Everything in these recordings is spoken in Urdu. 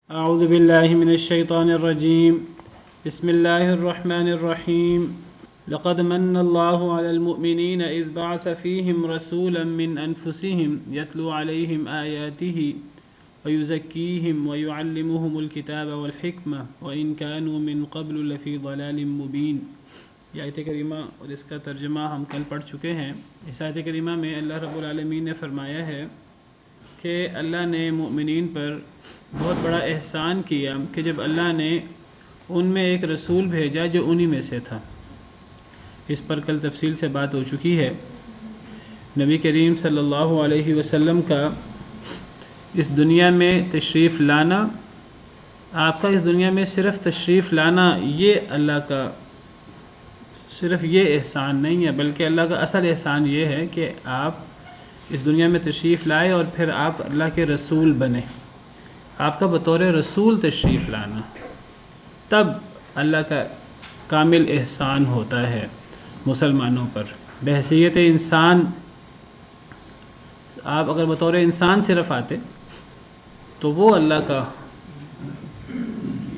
اعوذ باللہ من الشیطان الرجیم بسم اللہ الرحمن الرحیم لقد من اللہ علی المؤمنین اذ بعث فیہم رسولا من انفسہم یتلو علیہم آیاتہ ویزکیہم ویعلمہم الکتاب والحکمہ وإن كانوا من قبل لفی ضلال مبین۔ یہ آیت کریمہ اور اس کا ترجمہ ہم کل پڑھ چکے ہیں۔ اس آیت کریمہ میں اللہ رب العالمین نے فرمایا ہے کہ اللہ نے مومنین پر بہت بڑا احسان کیا کہ جب اللہ نے ان میں ایک رسول بھیجا جو انہی میں سے تھا۔ اس پر کل تفصیل سے بات ہو چکی ہے۔ نبی کریم صلی اللہ علیہ وسلم کا اس دنیا میں تشریف لانا، آپ کا اس دنیا میں صرف تشریف لانا، یہ اللہ کا صرف یہ احسان نہیں ہے، بلکہ اللہ کا اصل احسان یہ ہے کہ آپ اس دنیا میں تشریف لائے اور پھر آپ اللہ کے رسول بنے۔ آپ کا بطور رسول تشریف لانا، تب اللہ کا کامل احسان ہوتا ہے مسلمانوں پر۔ بحیثیت انسان آپ اگر بطور انسان صرف آتے تو وہ اللہ کا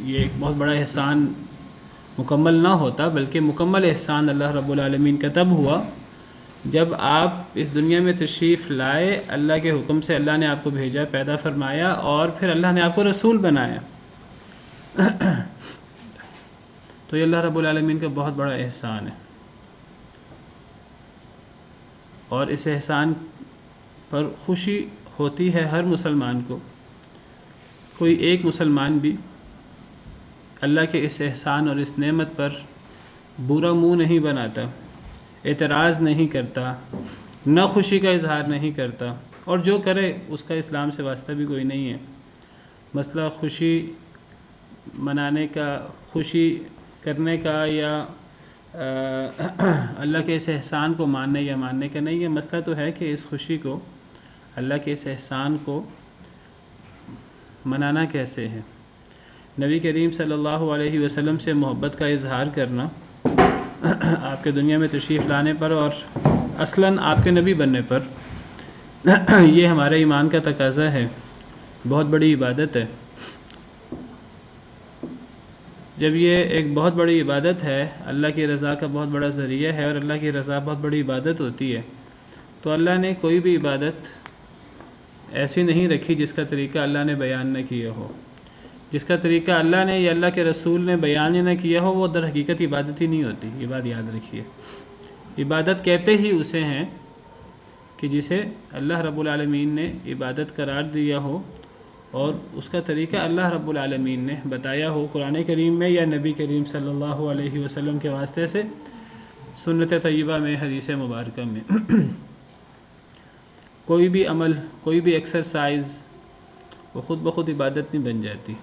یہ ایک بہت بڑا احسان مکمل نہ ہوتا، بلکہ مکمل احسان اللہ رب العالمین کا تب ہوا جب آپ اس دنیا میں تشریف لائے، اللہ کے حکم سے اللہ نے آپ کو بھیجا، پیدا فرمایا، اور پھر اللہ نے آپ کو رسول بنایا۔ تو یہ اللہ رب العالمین کا بہت بڑا احسان ہے، اور اس احسان پر خوشی ہوتی ہے ہر مسلمان کو۔ کوئی ایک مسلمان بھی اللہ کے اس احسان اور اس نعمت پر برا منہ نہیں بناتا، اعتراض نہیں کرتا، نہ خوشی کا اظہار نہیں کرتا، اور جو کرے اس کا اسلام سے واسطہ بھی کوئی نہیں ہے۔ مسئلہ خوشی منانے کا، خوشی کرنے کا، یا اللہ کے اس احسان کو ماننے یا ماننے کا نہیں ہے۔ مسئلہ تو ہے کہ اس خوشی کو، اللہ کے اس احسان کو منانا کیسے ہے۔ نبی کریم صلی اللہ علیہ وسلم سے محبت کا اظہار کرنا آپ کے دنیا میں تشریف لانے پر اور اصلاً آپ کے نبی بننے پر، یہ ہمارے ایمان کا تقاضا ہے، بہت بڑی عبادت ہے۔ جب یہ ایک بہت بڑی عبادت ہے، اللہ کی رضا کا بہت بڑا ذریعہ ہے، اور اللہ کی رضا بہت بڑی عبادت ہوتی ہے، تو اللہ نے کوئی بھی عبادت ایسی نہیں رکھی جس کا طریقہ اللہ نے بیان نہ کیا ہو۔ جس کا طریقہ اللہ نے یا اللہ کے رسول نے بیان نہ کیا ہو، وہ در حقیقت عبادت ہی نہیں ہوتی۔ یہ بات یاد رکھیے، عبادت کہتے ہی اسے ہیں کہ جسے اللہ رب العالمین نے عبادت قرار دیا ہو، اور اس کا طریقہ اللہ رب العالمین نے بتایا ہو قرآن کریم میں یا نبی کریم صلی اللہ علیہ وسلم کے واسطے سے سنت طیبہ میں، حدیث مبارکہ میں۔ کوئی بھی عمل، کوئی بھی ایکسرسائز وہ خود بخود عبادت نہیں بن جاتی۔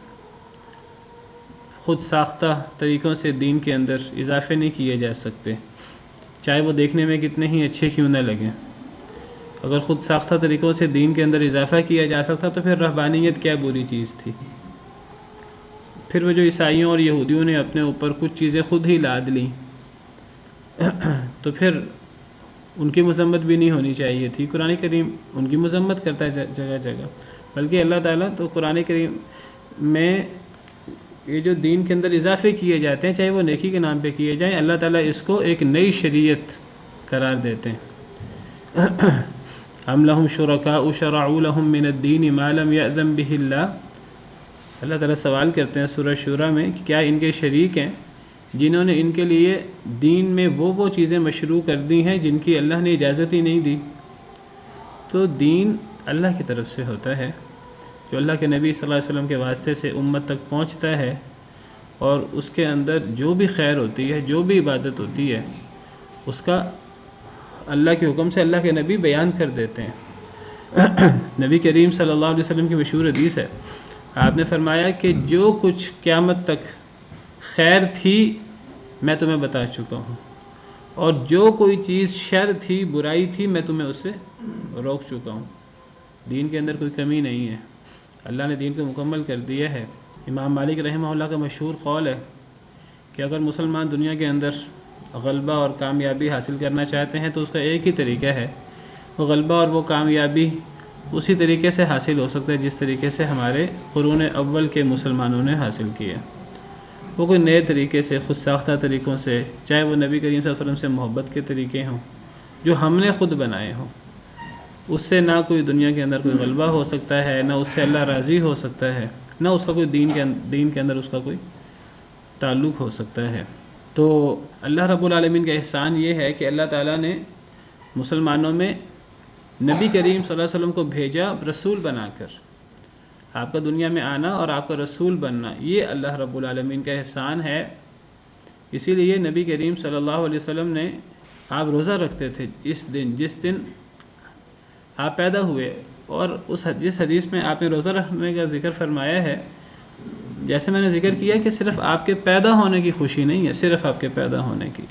خود ساختہ طریقوں سے دین کے اندر اضافے نہیں کیے جا سکتے، چاہے وہ دیکھنے میں کتنے ہی اچھے کیوں نہ لگیں۔ اگر خود ساختہ طریقوں سے دین کے اندر اضافہ کیا جا سکتا تو پھر رہبانیت کیا بری چیز تھی۔ پھر وہ جو عیسائیوں اور یہودیوں نے اپنے اوپر کچھ چیزیں خود ہی لاد لیں، تو پھر ان کی مذمت بھی نہیں ہونی چاہیے تھی۔ قرآن کریم ان کی مذمت کرتا ہے جگہ جگہ، بلکہ اللہ تعالیٰ تو قرآن کریم میں یہ جو دین کے اندر اضافے کیے جاتے ہیں، چاہے وہ نیکی کے نام پہ کیے جائیں، اللہ تعالیٰ اس کو ایک نئی شریعت قرار دیتے ہیں۔ ام لہم شرکاء شرعوا لہم من الدین ما لم یأذن بہ اللہ۔ اللہ تعالیٰ سوال کرتے ہیں سورہ شورى میں کہ کیا ان کے شریک ہیں جنہوں نے ان کے لیے دین میں وہ چیزیں مشروع کر دی ہیں جن کی اللہ نے اجازت ہی نہیں دی۔ تو دین اللہ کی طرف سے ہوتا ہے، جو اللہ کے نبی صلی اللہ علیہ وسلم کے واسطے سے امت تک پہنچتا ہے، اور اس کے اندر جو بھی خیر ہوتی ہے، جو بھی عبادت ہوتی ہے، اس کا اللہ کے حکم سے اللہ کے نبی بیان کر دیتے ہیں۔ نبی کریم صلی اللہ علیہ وسلم کی مشہور حدیث ہے، آپ نے فرمایا کہ جو کچھ قیامت تک خیر تھی میں تمہیں بتا چکا ہوں، اور جو کوئی چیز شر تھی، برائی تھی، میں تمہیں اس سے روک چکا ہوں۔ دین کے اندر کوئی کمی نہیں ہے، اللہ نے دین کو مکمل کر دیا ہے۔ امام مالک رحمہ اللہ کا مشہور قول ہے کہ اگر مسلمان دنیا کے اندر غلبہ اور کامیابی حاصل کرنا چاہتے ہیں تو اس کا ایک ہی طریقہ ہے، وہ غلبہ اور وہ کامیابی اسی طریقے سے حاصل ہو سکتا ہے جس طریقے سے ہمارے قرون اول کے مسلمانوں نے حاصل کیا۔ وہ کوئی نئے طریقے سے، خود ساختہ طریقوں سے، چاہے وہ نبی کریم صلی اللہ علیہ وسلم سے محبت کے طریقے ہوں جو ہم نے خود بنائے ہوں، اس سے نہ کوئی دنیا کے اندر کوئی غلبہ ہو سکتا ہے، نہ اس سے اللہ راضی ہو سکتا ہے، نہ اس کا کوئی دین کے اندر اس کا کوئی تعلق ہو سکتا ہے۔ تو اللہ رب العالمین کا احسان یہ ہے کہ اللہ تعالیٰ نے مسلمانوں میں نبی کریم صلی اللہ علیہ وسلم کو بھیجا رسول بنا کر۔ آپ کا دنیا میں آنا اور آپ کا رسول بننا، یہ اللہ رب العالمین کا احسان ہے۔ اسی لیے نبی کریم صلی اللہ علیہ وسلم نے، آپ روزہ رکھتے تھے اس دن جس دن آپ پیدا ہوئے، اور جس حدیث میں آپ نے روزہ رکھنے کا ذکر فرمایا ہے، جیسے میں نے ذکر کیا کہ صرف آپ کے پیدا ہونے کی خوشی نہیں ہے، صرف آپ کے پیدا ہونے کی،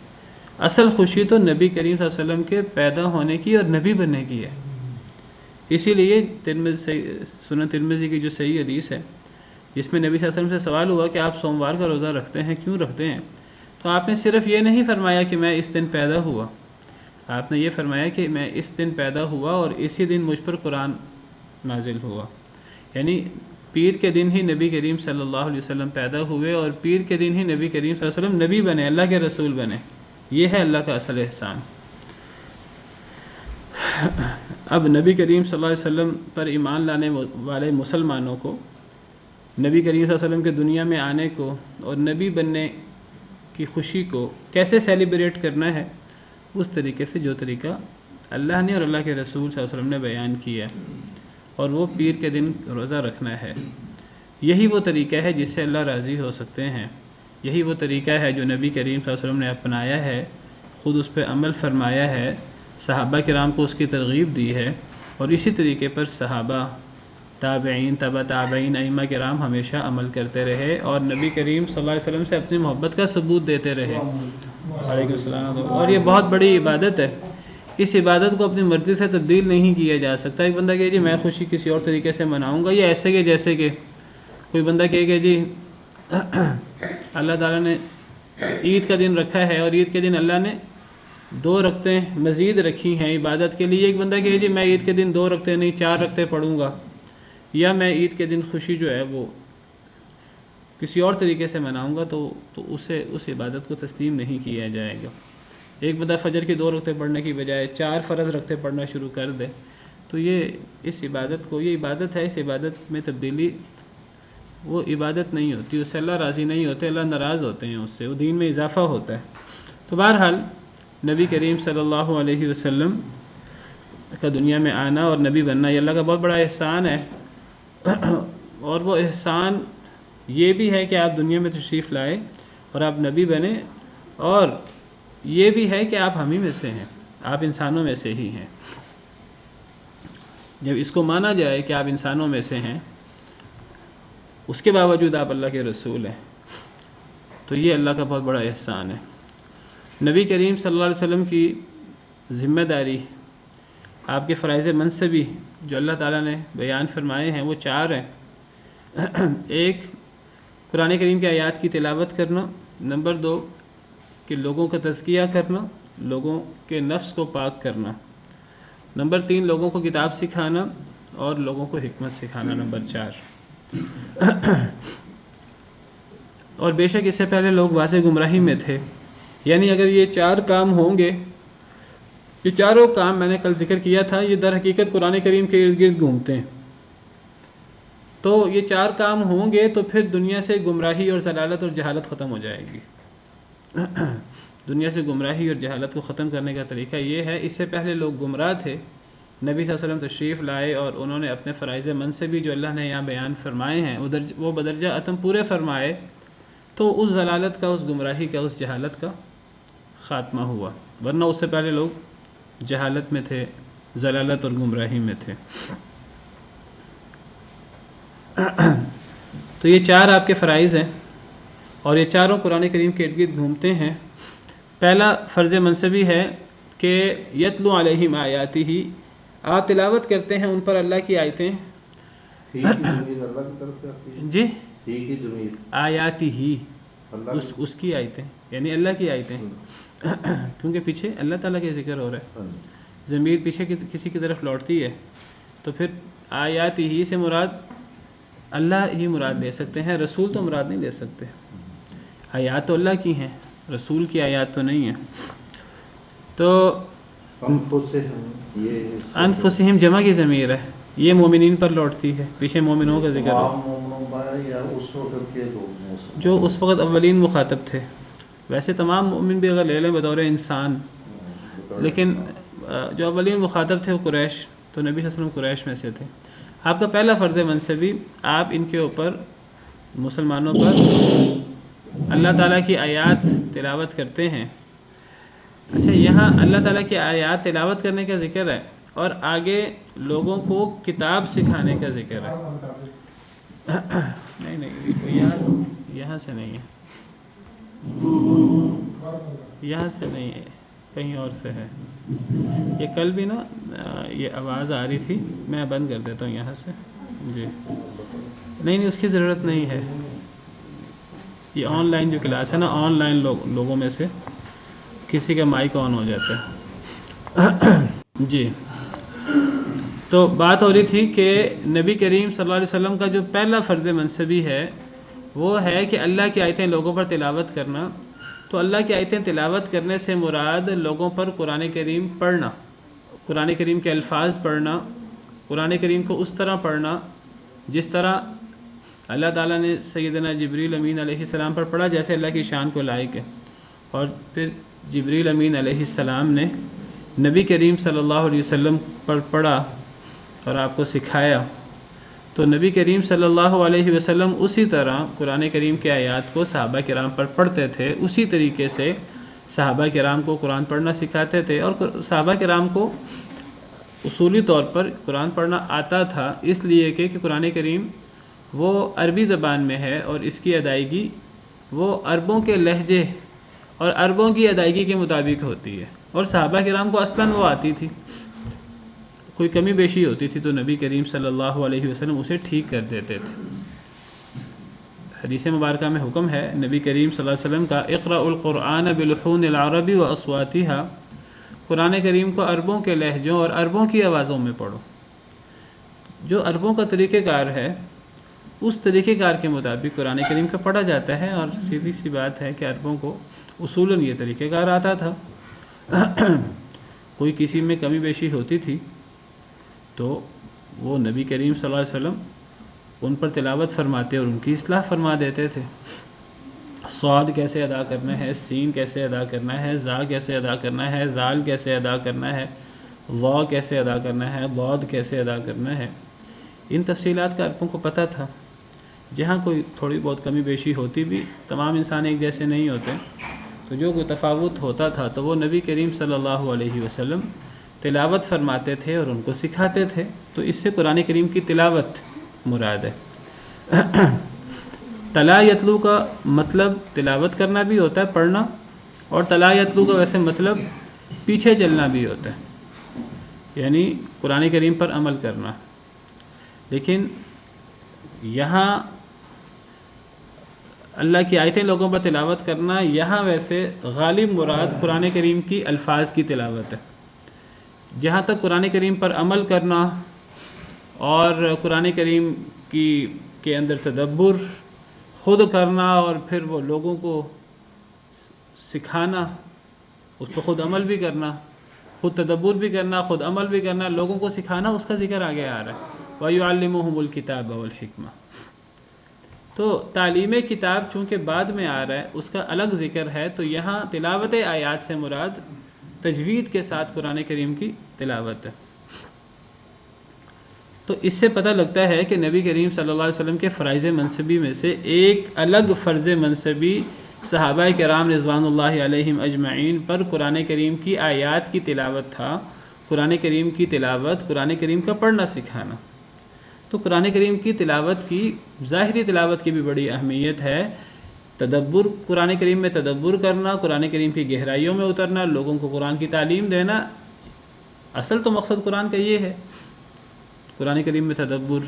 اصل خوشی تو نبی کریم صلی اللہ علیہ وسلم کے پیدا ہونے کی اور نبی بننے کی ہے۔ اسی لیے سنن ترمذی کی جو صحیح حدیث ہے جس میں نبی صلی اللہ علیہ وسلم سے سوال ہوا کہ آپ سوموار کا روزہ رکھتے ہیں، کیوں رکھتے ہیں؟ تو آپ نے صرف یہ نہیں فرمایا کہ میں اس دن پیدا ہوا، آپ نے یہ فرمایا کہ میں اس دن پیدا ہوا اور اسی دن مجھ پر قرآن نازل ہوا، یعنی پیر کے دن ہی نبی کریم صلی اللہ علیہ وسلم پیدا ہوئے اور پیر کے دن ہی نبی کریم صلی اللہ علیہ وسلم نبی بنے، اللہ کے رسول بنے۔ یہ ہے اللہ کا اصل احسان۔ اب نبی کریم صلی اللہ علیہ وسلم پر ایمان لانے والے مسلمانوں کو نبی کریم صلی اللہ علیہ وسلم کے دنیا میں آنے کو اور نبی بننے کی خوشی کو کیسے سیلیبریٹ کرنا ہے، اس طریقے سے جو طریقہ اللہ نے اور اللہ کے رسول صلی اللہ علیہ وسلم نے بیان کیا، اور وہ پیر کے دن روزہ رکھنا ہے۔ یہی وہ طریقہ ہے جس سے اللہ راضی ہو سکتے ہیں، یہی وہ طریقہ ہے جو نبی کریم صلی اللہ علیہ وسلم نے اپنایا ہے، خود اس پہ عمل فرمایا ہے، صحابہ کرام کو اس کی ترغیب دی ہے، اور اسی طریقے پر صحابہ، تابعین، تبع تابعین، ائمہ کرام ہمیشہ عمل کرتے رہے اور نبی کریم صلی اللہ علیہ وسلم سے اپنی محبت کا ثبوت دیتے رہے۔ علیکم السلام۔ اور یہ بہت بڑی عبادت ہے، اس عبادت کو اپنی مرضی سے تبدیل نہیں کیا جا سکتا۔ ایک بندہ کہے جی میں خوشی کسی اور طریقے سے مناؤں گا، یا ایسے کہ جیسے کہ کوئی بندہ کہے کہ جی اللہ تعالیٰ نے عید کا دن رکھا ہے اور عید کے دن اللہ نے 2 رکعتیں مزید رکھی ہیں عبادت کے لیے، ایک بندہ کہے جی میں عید کے دن 2 رکعتیں نہیں 4 رکعتیں پڑھوں گا، یا میں عید کے دن خوشی جو ہے وہ کسی اور طریقے سے مناؤں گا، تو اسے اس عبادت کو تسلیم نہیں کیا جائے گا۔ ایک بندہ فجر کی 2 رکعتیں پڑھنے کی بجائے 4 فرض رکعتیں پڑھنا شروع کر دے، تو یہ اس عبادت کو، یہ عبادت ہے، اس عبادت میں تبدیلی وہ عبادت نہیں ہوتی، اس سے اللہ راضی نہیں ہوتے، اللہ ناراض ہوتے ہیں اس سے، وہ دین میں اضافہ ہوتا ہے۔ تو بہرحال نبی کریم صلی اللہ علیہ وسلم کا دنیا میں آنا اور نبی بننا یہ اللہ کا بہت بڑا احسان ہے، اور وہ احسان یہ بھی ہے کہ آپ دنیا میں تشریف لائے اور آپ نبی بنے، اور یہ بھی ہے کہ آپ ہم ہی میں سے ہیں، آپ انسانوں میں سے ہی ہیں۔ جب اس کو مانا جائے کہ آپ انسانوں میں سے ہیں، اس کے باوجود آپ اللہ کے رسول ہیں، تو یہ اللہ کا بہت بڑا احسان ہے۔ نبی کریم صلی اللہ علیہ وسلم کی ذمہ داری، آپ کے فرائض منصبی جو اللہ تعالیٰ نے بیان فرمائے ہیں وہ 4 ہیں۔ ایک، قرآن کریم کی آیات کی تلاوت کرنا، نمبر 2 کہ لوگوں کا تزکیہ کرنا، لوگوں کے نفس کو پاک کرنا، نمبر 3 لوگوں کو کتاب سکھانا اور لوگوں کو حکمت سکھانا، نمبر 4۔ اور بے شک اس سے پہلے لوگ واضح گمراہی میں تھے، یعنی اگر یہ 4 کام ہوں گے، یہ چاروں کام میں نے کل ذکر کیا تھا، یہ در حقیقت قرآن کریم کے ارد گرد گھومتے ہیں۔ تو یہ 4 کام ہوں گے تو پھر دنیا سے گمراہی اور ضلالت اور جہالت ختم ہو جائے گی۔ دنیا سے گمراہی اور جہالت کو ختم کرنے کا طریقہ یہ ہے، اس سے پہلے لوگ گمراہ تھے، نبی صلی اللہ علیہ وسلم تشریف لائے اور انہوں نے اپنے فرائض منصبی جو اللہ نے یہاں بیان فرمائے ہیں وہ بدرجہ اتم پورے فرمائے، تو اس ضلالت کا، اس گمراہی کا، اس جہالت کا خاتمہ ہوا، ورنہ اس سے پہلے لوگ جہالت میں تھے، ضلالت اور گمراہی میں تھے۔ تو یہ 4 آپ کے فرائض ہیں، اور یہ چاروں قرآن کریم کے ارد گرد گھومتے ہیں۔ پہلا فرض منصبی ہے کہ یتلو علیہم آیاتہ، آپ تلاوت کرتے ہیں ان پر اللہ کی آیتیں، جی آیاتہ ہی، اس کی آیتیں، یعنی اللہ کی آیتیں، کیونکہ پیچھے اللہ تعالیٰ کے ذکر ہو رہا ہے، ضمیر پیچھے کسی کی طرف لوٹتی ہے، تو پھر آیات ہی سے مراد اللہ ہی مراد لے سکتے ہیں، رسول تو مراد نہیں لے سکتے۔ آیات تو اللہ کی ہیں، رسول کی آیات تو نہیں ہیں۔ تو انفسہم جمع کی ضمیر ہے، یہ مومنین پر لوٹتی ہے، پیچھے مومنوں کا ذکر ہے جو اس وقت اولین مخاطب تھے۔ ویسے تمام مومن بھی اگر لے لیں بطور انسان، لیکن جو اولین مخاطب تھے وہ قریش، تو نبی صلی اللہ علیہ وسلم قریش میں سے تھے۔ آپ کا پہلا فرض منصبی، آپ ان کے اوپر مسلمانوں پر اللہ تعالیٰ کی آیات تلاوت کرتے ہیں۔ اچھا، یہاں اللہ تعالیٰ کی آیات تلاوت کرنے کا ذکر ہے اور آگے لوگوں کو کتاب سکھانے کا ذکر ہے۔ نہیں، یہاں سے نہیں ہے، یہاں سے نہیں ہے، کہیں اور سے ہے۔ یہ کل بھی نا یہ آواز آ رہی تھی، میں بند کر دیتا ہوں یہاں سے۔ جی نہیں، اس کی ضرورت نہیں ہے۔ یہ آن لائن جو کلاس ہے نا، آن لائن لوگوں میں سے کسی کا مائک آن ہو جاتا ہے۔ جی، تو بات ہو رہی تھی کہ نبی کریم صلی اللہ علیہ وسلم کا جو پہلا فرض منصبی ہے وہ ہے کہ اللہ کی آیتیں لوگوں پر تلاوت کرنا۔ تو اللہ کی آیتیں تلاوت کرنے سے مراد لوگوں پر قرآن کریم پڑھنا، قرآن کریم کے الفاظ پڑھنا، قرآن کریم کو اس طرح پڑھنا جس طرح اللہ تعالیٰ نے سیدنا جبریل امین علیہ السلام پر پڑھا، جیسے اللہ کی شان کو لائق ہے۔ اور پھر جبریل امین علیہ السلام نے نبی کریم صلی اللہ علیہ وسلم پر پڑھا اور آپ کو سکھایا، تو نبی کریم صلی اللہ علیہ وسلم اسی طرح قرآن کریم کے آیات کو صحابہ کرام پر پڑھتے تھے، اسی طریقے سے صحابہ کرام کو قرآن پڑھنا سکھاتے تھے۔ اور صحابہ کرام کو اصولی طور پر قرآن پڑھنا آتا تھا، اس لیے کہ قرآن کریم وہ عربی زبان میں ہے اور اس کی ادائیگی وہ عربوں کے لہجے اور عربوں کی ادائیگی کے مطابق ہوتی ہے، اور صحابہ کرام کو اصلاً وہ آتی تھی۔ کوئی کمی بیشی ہوتی تھی تو نبی کریم صلی اللہ علیہ وسلم اسے ٹھیک کر دیتے تھے۔ حدیث مبارکہ میں حکم ہے نبی کریم صلی اللہ علیہ وسلم کا، اقرأ القرآن بلحون العرب واصواتها، قرآن کریم کو عربوں کے لہجوں اور عربوں کی آوازوں میں پڑھو۔ جو عربوں کا طریقہ کار ہے اس طریقہ کار کے مطابق قرآن کریم کا پڑھا جاتا ہے، اور سیدھی سی بات ہے کہ عربوں کو اصولاً یہ طریقہ کار آتا تھا۔ کوئی کسی میں کمی بیشی ہوتی تھی تو وہ نبی کریم صلی اللہ علیہ وسلم ان پر تلاوت فرماتے اور ان کی اصلاح فرما دیتے تھے۔ صاد کیسے ادا کرنا ہے، سین کیسے ادا کرنا ہے، زا کیسے ادا کرنا ہے، ذال کیسے ادا کرنا ہے، ضا کیسے ادا کرنا ہے، ضاد کیسے ادا کرنا ہے، ان تفصیلات کا عربوں کو پتہ تھا۔ جہاں کوئی تھوڑی بہت کمی بیشی ہوتی بھی، تمام انسان ایک جیسے نہیں ہوتے، تو جو کوئی تفاوت ہوتا تھا تو وہ نبی کریم صلی اللہ علیہ وسلم تلاوت فرماتے تھے اور ان کو سکھاتے تھے۔ تو اس سے قرآن کریم کی تلاوت مراد ہے۔ تلا یتلو کا مطلب تلاوت کرنا بھی ہوتا ہے، پڑھنا، اور تلا یتلو کا ویسے مطلب پیچھے چلنا بھی ہوتا ہے، یعنی قرآن کریم پر عمل کرنا۔ لیکن یہاں اللہ کی آیتیں لوگوں پر تلاوت کرنا، یہاں ویسے غالب مراد قرآن کریم کی الفاظ کی تلاوت ہے۔ جہاں تک قرآن کریم پر عمل کرنا اور قرآن کریم کے اندر تدبر خود کرنا اور پھر وہ لوگوں کو سکھانا، اس کو خود عمل بھی کرنا، خود تدبر بھی کرنا، خود عمل بھی کرنا، لوگوں کو سکھانا، اس کا ذکر آگے آ رہا ہے۔ وَيُعَلِّمُهُمُ الْكِتَابَ وَالْحِكْمَةَ۔ تو تعلیم کتاب چونکہ بعد میں آ رہا ہے، اس کا الگ ذکر ہے، تو یہاں تلاوت آیات سے مراد تجوید کے ساتھ قرآن کریم کی تلاوت ہے۔ تو اس سے پتہ لگتا ہے کہ نبی کریم صلی اللہ علیہ وسلم کے فرائض منصبی میں سے ایک الگ فرض منصبی صحابہ کرام رضوان اللہ علیہم اجمعین پر قرآن کریم کی آیات کی تلاوت تھا۔ قرآن کریم کی تلاوت، قرآن کریم کا پڑھنا سکھانا۔ تو قرآن کریم کی تلاوت کی، ظاہری تلاوت کی بھی بڑی اہمیت ہے۔ تدبر، قرآن کریم میں تدبر کرنا، قرآن کریم کی گہرائیوں میں اترنا، لوگوں کو قرآن کی تعلیم دینا، اصل تو مقصد قرآن کا یہ ہے۔ قرآن کریم میں تدبر،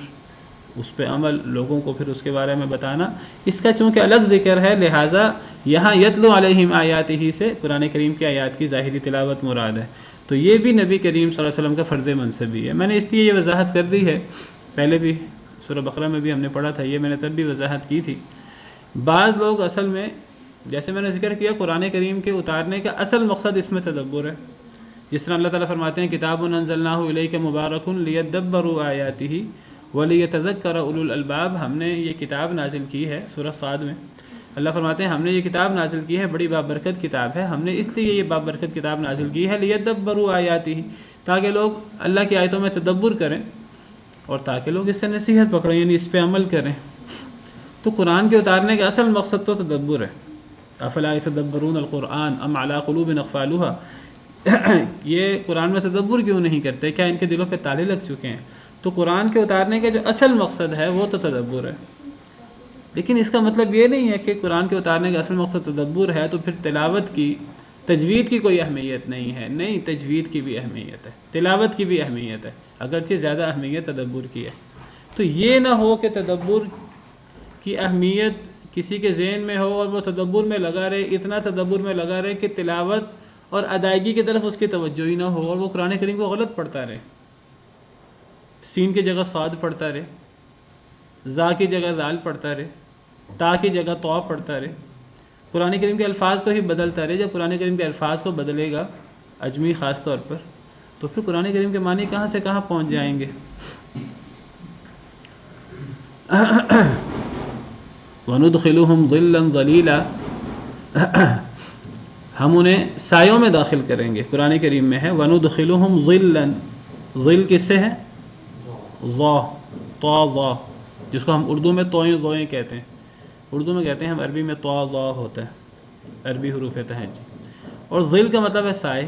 اس پہ عمل، لوگوں کو پھر اس کے بارے میں بتانا، اس کا چونکہ الگ ذکر ہے لہٰذا یہاں یتلو علیہم آیاتہ سے قرآن کریم کی آیات کی ظاہری تلاوت مراد ہے۔ تو یہ بھی نبی کریم صلی اللہ علیہ وسلم کا فرض منصبی ہے۔ میں نے اس لیے یہ وضاحت کر دی ہے، پہلے بھی سورہ بقرہ میں بھی ہم نے پڑھا تھا، یہ میں نے تب بھی وضاحت کی تھی۔ بعض لوگ اصل میں، جیسے میں نے ذکر کیا، قرآن کریم کے اتارنے کا اصل مقصد اس میں تدبر ہے، جس طرح اللہ تعالیٰ فرماتے ہیں کتاب انزلناہ الیک مبارک لیدبروا آیاتہ ولیتذکر اولو الالباب، ہم نے یہ کتاب نازل کی ہے، سورہ صاد میں اللہ فرماتے ہیں ہم نے یہ کتاب نازل کی ہے، بڑی بابرکت کتاب ہے، ہم نے اس لیے یہ بابرکت کتاب نازل کی ہے لیدبروا آیاتہ، تاکہ لوگ اللہ کی آیتوں میں تدبر کریں اور تاکہ لوگ اس سے نصیحت پکڑیں، یعنی اس پہ عمل کریں۔ تو قرآن کے اتارنے کا اصل مقصد تو تدبر ہے۔ افلا یتدبرون القرآن ام علی قلوب اقفالها، یہ قرآن میں تدبر کیوں نہیں کرتے؟ کیا ان کے دلوں پہ تالے لگ چکے ہیں؟ تو قرآن کے اتارنے کا جو اصل مقصد ہے وہ تو تدبر ہے، لیکن اس کا مطلب یہ نہیں ہے کہ قرآن کے اتارنے کا اصل مقصد تدبر ہے تو پھر تلاوت کی، تجوید کی کوئی اہمیت نہیں ہے۔ نہیں، تجوید کی بھی اہمیت ہے، تلاوت کی بھی اہمیت ہے، اگرچہ زیادہ اہمیت تدبر کی ہے۔ تو یہ نہ ہو کہ تدبر کی اہمیت کسی کے ذہن میں ہو اور وہ تدبر میں لگا رہے، اتنا تدبر میں لگا رہے کہ تلاوت اور ادائیگی کی طرف اس کی توجہ ہی نہ ہو، اور وہ قرآن کریم کو غلط پڑھتا رہے، سین کی جگہ صاد پڑھتا رہے، زا کی جگہ ذال پڑھتا رہے، تا کی جگہ تو پڑھتا رہے، قرآن کریم کے الفاظ کو ہی بدلتا رہے۔ جب قرآن کریم کے الفاظ کو بدلے گا اجمی خاص طور پر، تو پھر قرآن کریم کے معنی کہاں سے کہاں پہنچ جائیں گے۔ وَنُدْخِلُهُمْ ظِلًّا ظَلِيلًا، ہم انہیں سایوں میں داخل کریں گے، قرآن کریم میں ہے وَنُدْخِلُهُمْ ظِلًّا، ظل کس سے ہے؟ ظا، طا ظا، جس کو ہم اردو میں توئیں ظوئیں کہتے ہیں، اردو میں کہتے ہیں ہم، عربی میں طا ظا ہوتا ہے، عربی حروف تہجی، اور ظل کا مطلب ہے سائے۔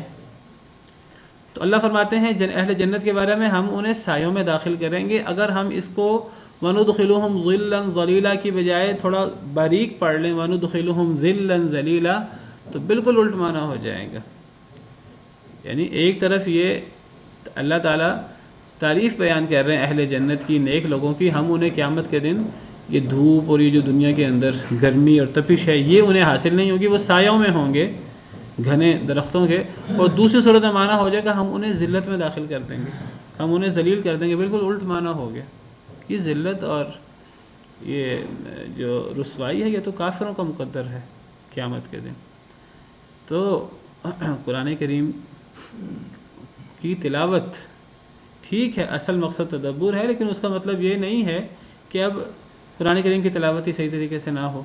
تو اللہ فرماتے ہیں اہل جنت کے بارے میں ہم انہیں سایوں میں داخل کریں گے۔ اگر ہم اس کو وَنُدْخِلُهُمْ ظِلًّا ظَلِيلًا کی بجائے تھوڑا باریک پڑھ لیں وَنُدْخِلُهُمْ ظِلًّا ظَلِيلًا، تو بالکل الٹ معنی ہو جائے گا۔ یعنی ایک طرف یہ اللہ تعالیٰ تعریف بیان کر رہے ہیں اہل جنت کی، نیک لوگوں کی، ہم انہیں قیامت کے دن یہ دھوپ اور یہ جو دنیا کے اندر گرمی اور تپش ہے یہ انہیں حاصل نہیں ہوگی، وہ سایوں میں ہوں گے گھنے درختوں کے، اور دوسری صورت میں معنی ہو جائے گا ہم انہیں ذلت میں داخل کر دیں گے، ہم انہیں ذلیل کر دیں گے، بالکل الٹ معنی ہو گیا۔ یہ ذلت اور یہ جو رسوائی ہے یہ تو کافروں کا مقدر ہے قیامت کے دن۔ تو قرآن کریم کی تلاوت ٹھیک ہے، اصل مقصد تدبر ہے، لیکن اس کا مطلب یہ نہیں ہے کہ اب قرآن کریم کی تلاوت ہی صحیح طریقے سے نہ ہو۔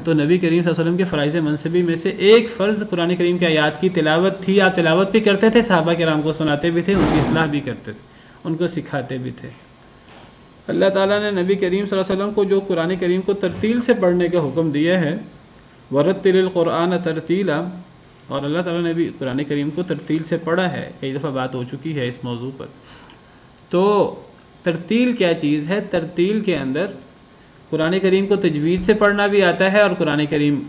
تو نبی کریم صلی اللہ علیہ وسلم کے فرائض منصبی میں سے ایک فرض قرآن کریم کی آیات کی تلاوت تھی۔ آپ تلاوت بھی کرتے تھے، صحابہ کرام کو سناتے بھی تھے، ان کی اصلاح بھی کرتے تھے، ان کو سکھاتے بھی تھے۔ اللہ تعالیٰ نے نبی کریم صلی اللہ علیہ وسلم کو جو قرآن کریم کو ترتیل سے پڑھنے کا حکم دیا ہے، وَرَتِّلِ الْقُرْآنَ تَرْتِيلًا، اور اللہ تعالیٰ نے بھی قرآن کریم کو ترتیل سے پڑھا ہے، کئی دفعہ بات ہو چکی ہے اس موضوع پر۔ تو ترتیل کیا چیز ہے؟ ترتیل کے اندر قرآن کریم کو تجوید سے پڑھنا بھی آتا ہے، اور قرآن کریم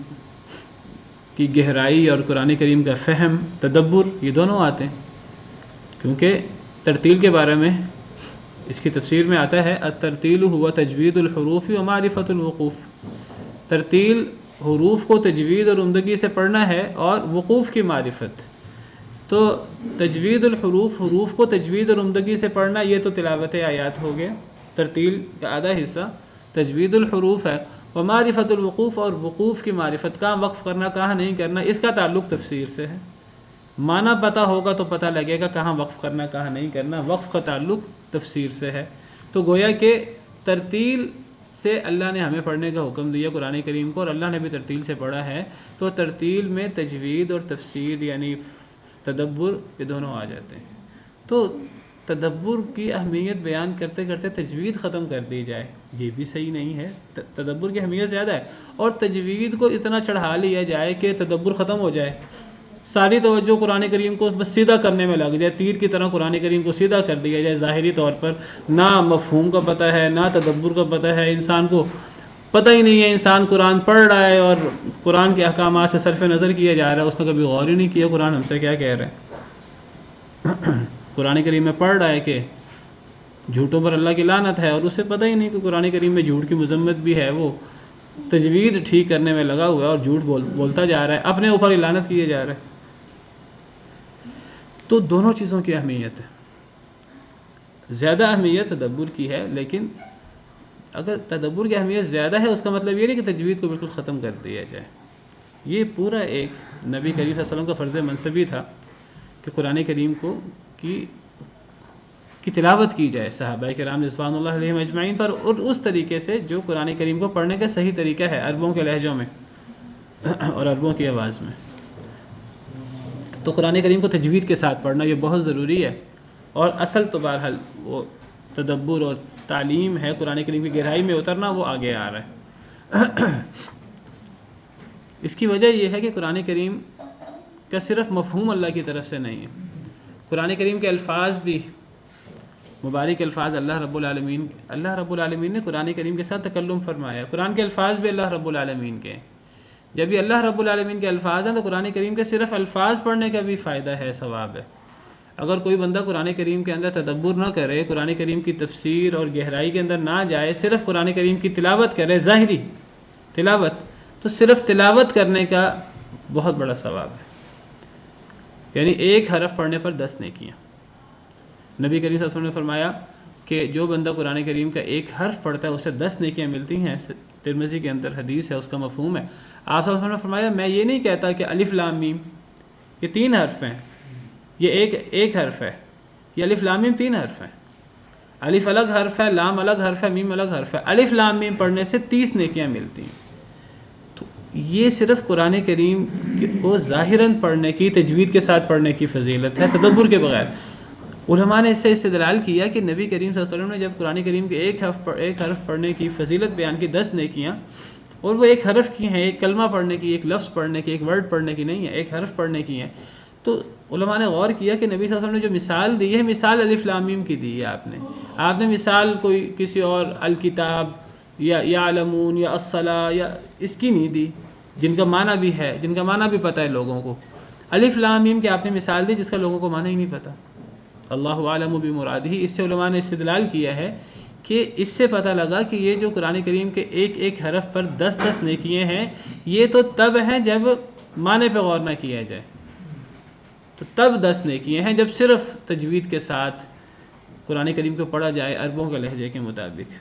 کی گہرائی اور قرآن کریم کا فہم، تدبر، یہ دونوں آتے ہیں، کیونکہ ترتیل کے بارے میں اس کی تفسیر میں آتا ہے الترتیل هو تجوید الحروف و معرفت الوقوف، ترتیل حروف کو تجوید اور عمدگی سے پڑھنا ہے اور وقوف کی معرفت۔ تو تجوید الحروف، حروف کو تجوید اور عمدگی سے پڑھنا، یہ تو تلاوت آیات ہو گیا، ترتیل کا آدھا حصہ تجوید الحروف ہے، و معرفت الوقوف، اور وقوف کی معرفت، کہاں وقف کرنا کہاں نہیں کرنا، اس کا تعلق تفسیر سے ہے۔ معنی پتہ ہوگا تو پتہ لگے گا کہاں وقف کرنا کہاں نہیں کرنا، وقف کا تعلق تفسیر سے ہے۔ تو گویا کہ ترتیل سے اللہ نے ہمیں پڑھنے کا حکم دیا قرآن کریم کو، اور اللہ نے بھی ترتیل سے پڑھا ہے، تو ترتیل میں تجوید اور تفسیر یعنی تدبر یہ دونوں آ جاتے ہیں۔ تو تدبر کی اہمیت بیان کرتے کرتے تجوید ختم کر دی جائے یہ بھی صحیح نہیں ہے، تدبر کی اہمیت زیادہ ہے، اور تجوید کو اتنا چڑھا لیا جائے کہ تدبر ختم ہو جائے، ساری توجہ قرآن کریم کو بس سیدھا کرنے میں لگ جائے، تیر کی طرح قرآن کریم کو سیدھا کر دیا جائے ظاہری طور پر، نہ مفہوم کا پتہ ہے نہ تدبر کا پتہ ہے، انسان کو پتہ ہی نہیں ہے، انسان قرآن پڑھ رہا ہے اور قرآن کے احکامات سے صرف نظر کیا جا رہا ہے، اس نے کبھی غور ہی نہیں کیا قرآن ہم سے کیا کہہ رہے ہیں۔ قرآن کریم میں پڑھ رہا ہے کہ جھوٹوں پر اللہ کی لعنت ہے، اور اسے پتہ ہی نہیں کہ قرآن کریم میں جھوٹ کی مذمت بھی ہے، وہ تجوید ٹھیک کرنے میں لگا ہوا ہے اور جھوٹ بولتا جا رہا ہے، اپنے اوپر ہی لعنت کیے جا رہا ہے۔ تو دونوں چیزوں کی اہمیت ہے، زیادہ اہمیت تدبر کی ہے، لیکن اگر تدبر کی اہمیت زیادہ ہے اس کا مطلب یہ نہیں کہ تجوید کو بالکل ختم کر دیا جائے۔ یہ پورا ایک نبی کریم صلی اللہ علیہ وسلم کا فرض منصبی تھا کہ قرآن کریم کی تلاوت کی جائے صحابہ کرام رضوان اللہ علیہم اجمعین پر، اور اس طریقے سے جو قرآن کریم کو پڑھنے کا صحیح طریقہ ہے، عربوں کے لہجوں میں اور عربوں کی آواز میں۔ تو قرآن کریم کو تجوید کے ساتھ پڑھنا یہ بہت ضروری ہے، اور اصل تو بہرحال وہ تدبر اور تعلیم ہے، قرآن کریم کی گہرائی میں اترنا، وہ آگے آ رہا ہے۔ اس کی وجہ یہ ہے کہ قرآن کریم کا صرف مفہوم اللہ کی طرف سے نہیں ہے، قرآن کریم کے الفاظ بھی مبارک الفاظ اللہ رب العالمین نے قرآن کریم کے ساتھ تکلم فرمایا۔ قرآن کے الفاظ بھی اللہ رب العالمین کے ہیں۔ جب یہ اللہ رب العالمین کے الفاظ ہیں تو قرآن کریم کے صرف الفاظ پڑھنے کا بھی فائدہ ہے، ثواب ہے۔ اگر کوئی بندہ قرآن کریم کے اندر تدبر نہ کرے، قرآن کریم کی تفسیر اور گہرائی کے اندر نہ جائے، صرف قرآن کریم کی تلاوت کرے، ظاہری تلاوت، تو صرف تلاوت کرنے کا بہت بڑا ثواب ہے، یعنی ایک حرف پڑھنے پر 10 نیکیاں۔ نبی کریم صلی اللہ علیہ وسلم نے فرمایا کہ جو بندہ قرآن کریم کا ایک حرف پڑھتا ہے اسے 10 نیکیاں ملتی ہیں، ترمذی کے اندر حدیث ہے، اس کا مفہوم ہے۔ آپ صلی اللہ علیہ وسلم نے فرمایا میں یہ نہیں کہتا کہ الف لام میم یہ 3 حرف ہیں، یہ ایک حرف ہے، یہ الف لام میم 3 حرف ہیں، الف الگ حرف ہے، لام الگ حرف ہے، میم الگ حرف ہے، الف لام میم پڑھنے سے 30 نیکیاں ملتی ہیں۔ تو یہ صرف قرآن کریم کو ظاہراً پڑھنے کی، تجوید کے ساتھ پڑھنے کی فضیلت ہے، تدبر کے بغیر۔ علماء نے اس سے استدلال کیا کہ نبی کریم صلی اللہ علیہ وسلم نے جب قرآن کریم کے ایک حرف پڑھنے کی فضیلت بیان کی، 10 نیکیاں، اور وہ ایک حرف کی ہیں، ایک کلمہ پڑھنے کی، ایک لفظ پڑھنے کی، ایک ورڈ پڑھنے کی نہیں ہے، ایک حرف پڑھنے کی ہیں، تو علماء نے غور کیا کہ نبی صلی اللہ علیہ وسلم نے جو مثال دی ہے، مثال الف لام میم کی دی ہے۔ آپ نے مثال کوئی کسی اور الکتاب یا یعلمون یا الصلاۃ یا اس کی نہیں دی، جن کا معنی بھی ہے، جن کا معنی بھی پتہ ہے لوگوں کو۔ الف لام میم کی آپ نے مثال دی جس کا لوگوں کو معنی ہی نہیں پتہ، اللہ عالم بمرادہ۔ اس سے علماء نے استدلال کیا ہے کہ اس سے پتہ لگا کہ یہ جو قرآن کریم کے ایک حرف پر 10 نیکیاں ہیں، یہ تو تب ہیں جب معنی پہ غور نہ کیا جائے، تو تب 10 نیکیاں ہیں جب صرف تجوید کے ساتھ قرآن کریم کو پڑھا جائے عربوں کے لہجے کے مطابق۔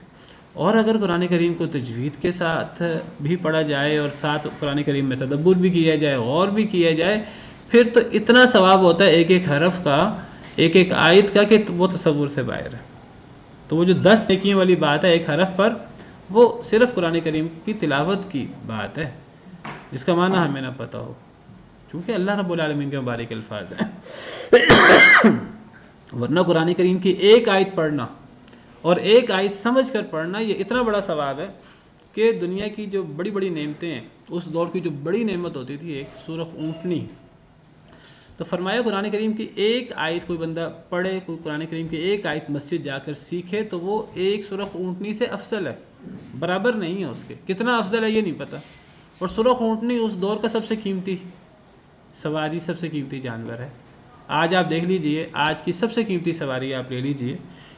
اور اگر قرآن کریم کو تجوید کے ساتھ بھی پڑھا جائے اور ساتھ قرآن کریم میں تدبر بھی کیا جائے، غور بھی کیا جائے، پھر تو اتنا ثواب ہوتا ہے ایک حرف کا، ایک آیت کا، کہ وہ تصور سے باہر ہے۔ تو وہ جو 10 نیکیوں والی بات ہے ایک حرف پر، وہ صرف قرآن کریم کی تلاوت کی بات ہے، جس کا معنی ہمیں نہ پتہ ہو، کیونکہ اللہ رب العالمین کے مبارک الفاظ ہیں۔ ورنہ قرآن کریم کی ایک آیت پڑھنا اور ایک آیت سمجھ کر پڑھنا، یہ اتنا بڑا ثواب ہے کہ دنیا کی جو بڑی بڑی نعمتیں ہیں، اس دور کی جو بڑی نعمت ہوتی تھی ایک سرخ اونٹنی، تو فرمایا قرآن کریم کی ایک آیت کوئی بندہ پڑھے، کوئی قرآن کریم کی ایک آیت مسجد جا کر سیکھے، تو وہ ایک سرخ اونٹنی سے افضل ہے، برابر نہیں ہے اس کے، کتنا افضل ہے یہ نہیں پتہ۔ اور سرخ اونٹنی اس دور کا سب سے قیمتی سواری، سب سے قیمتی جانور ہے۔ آج آپ دیکھ لیجئے، آج کی سب سے قیمتی سواری آپ لے لیجئے،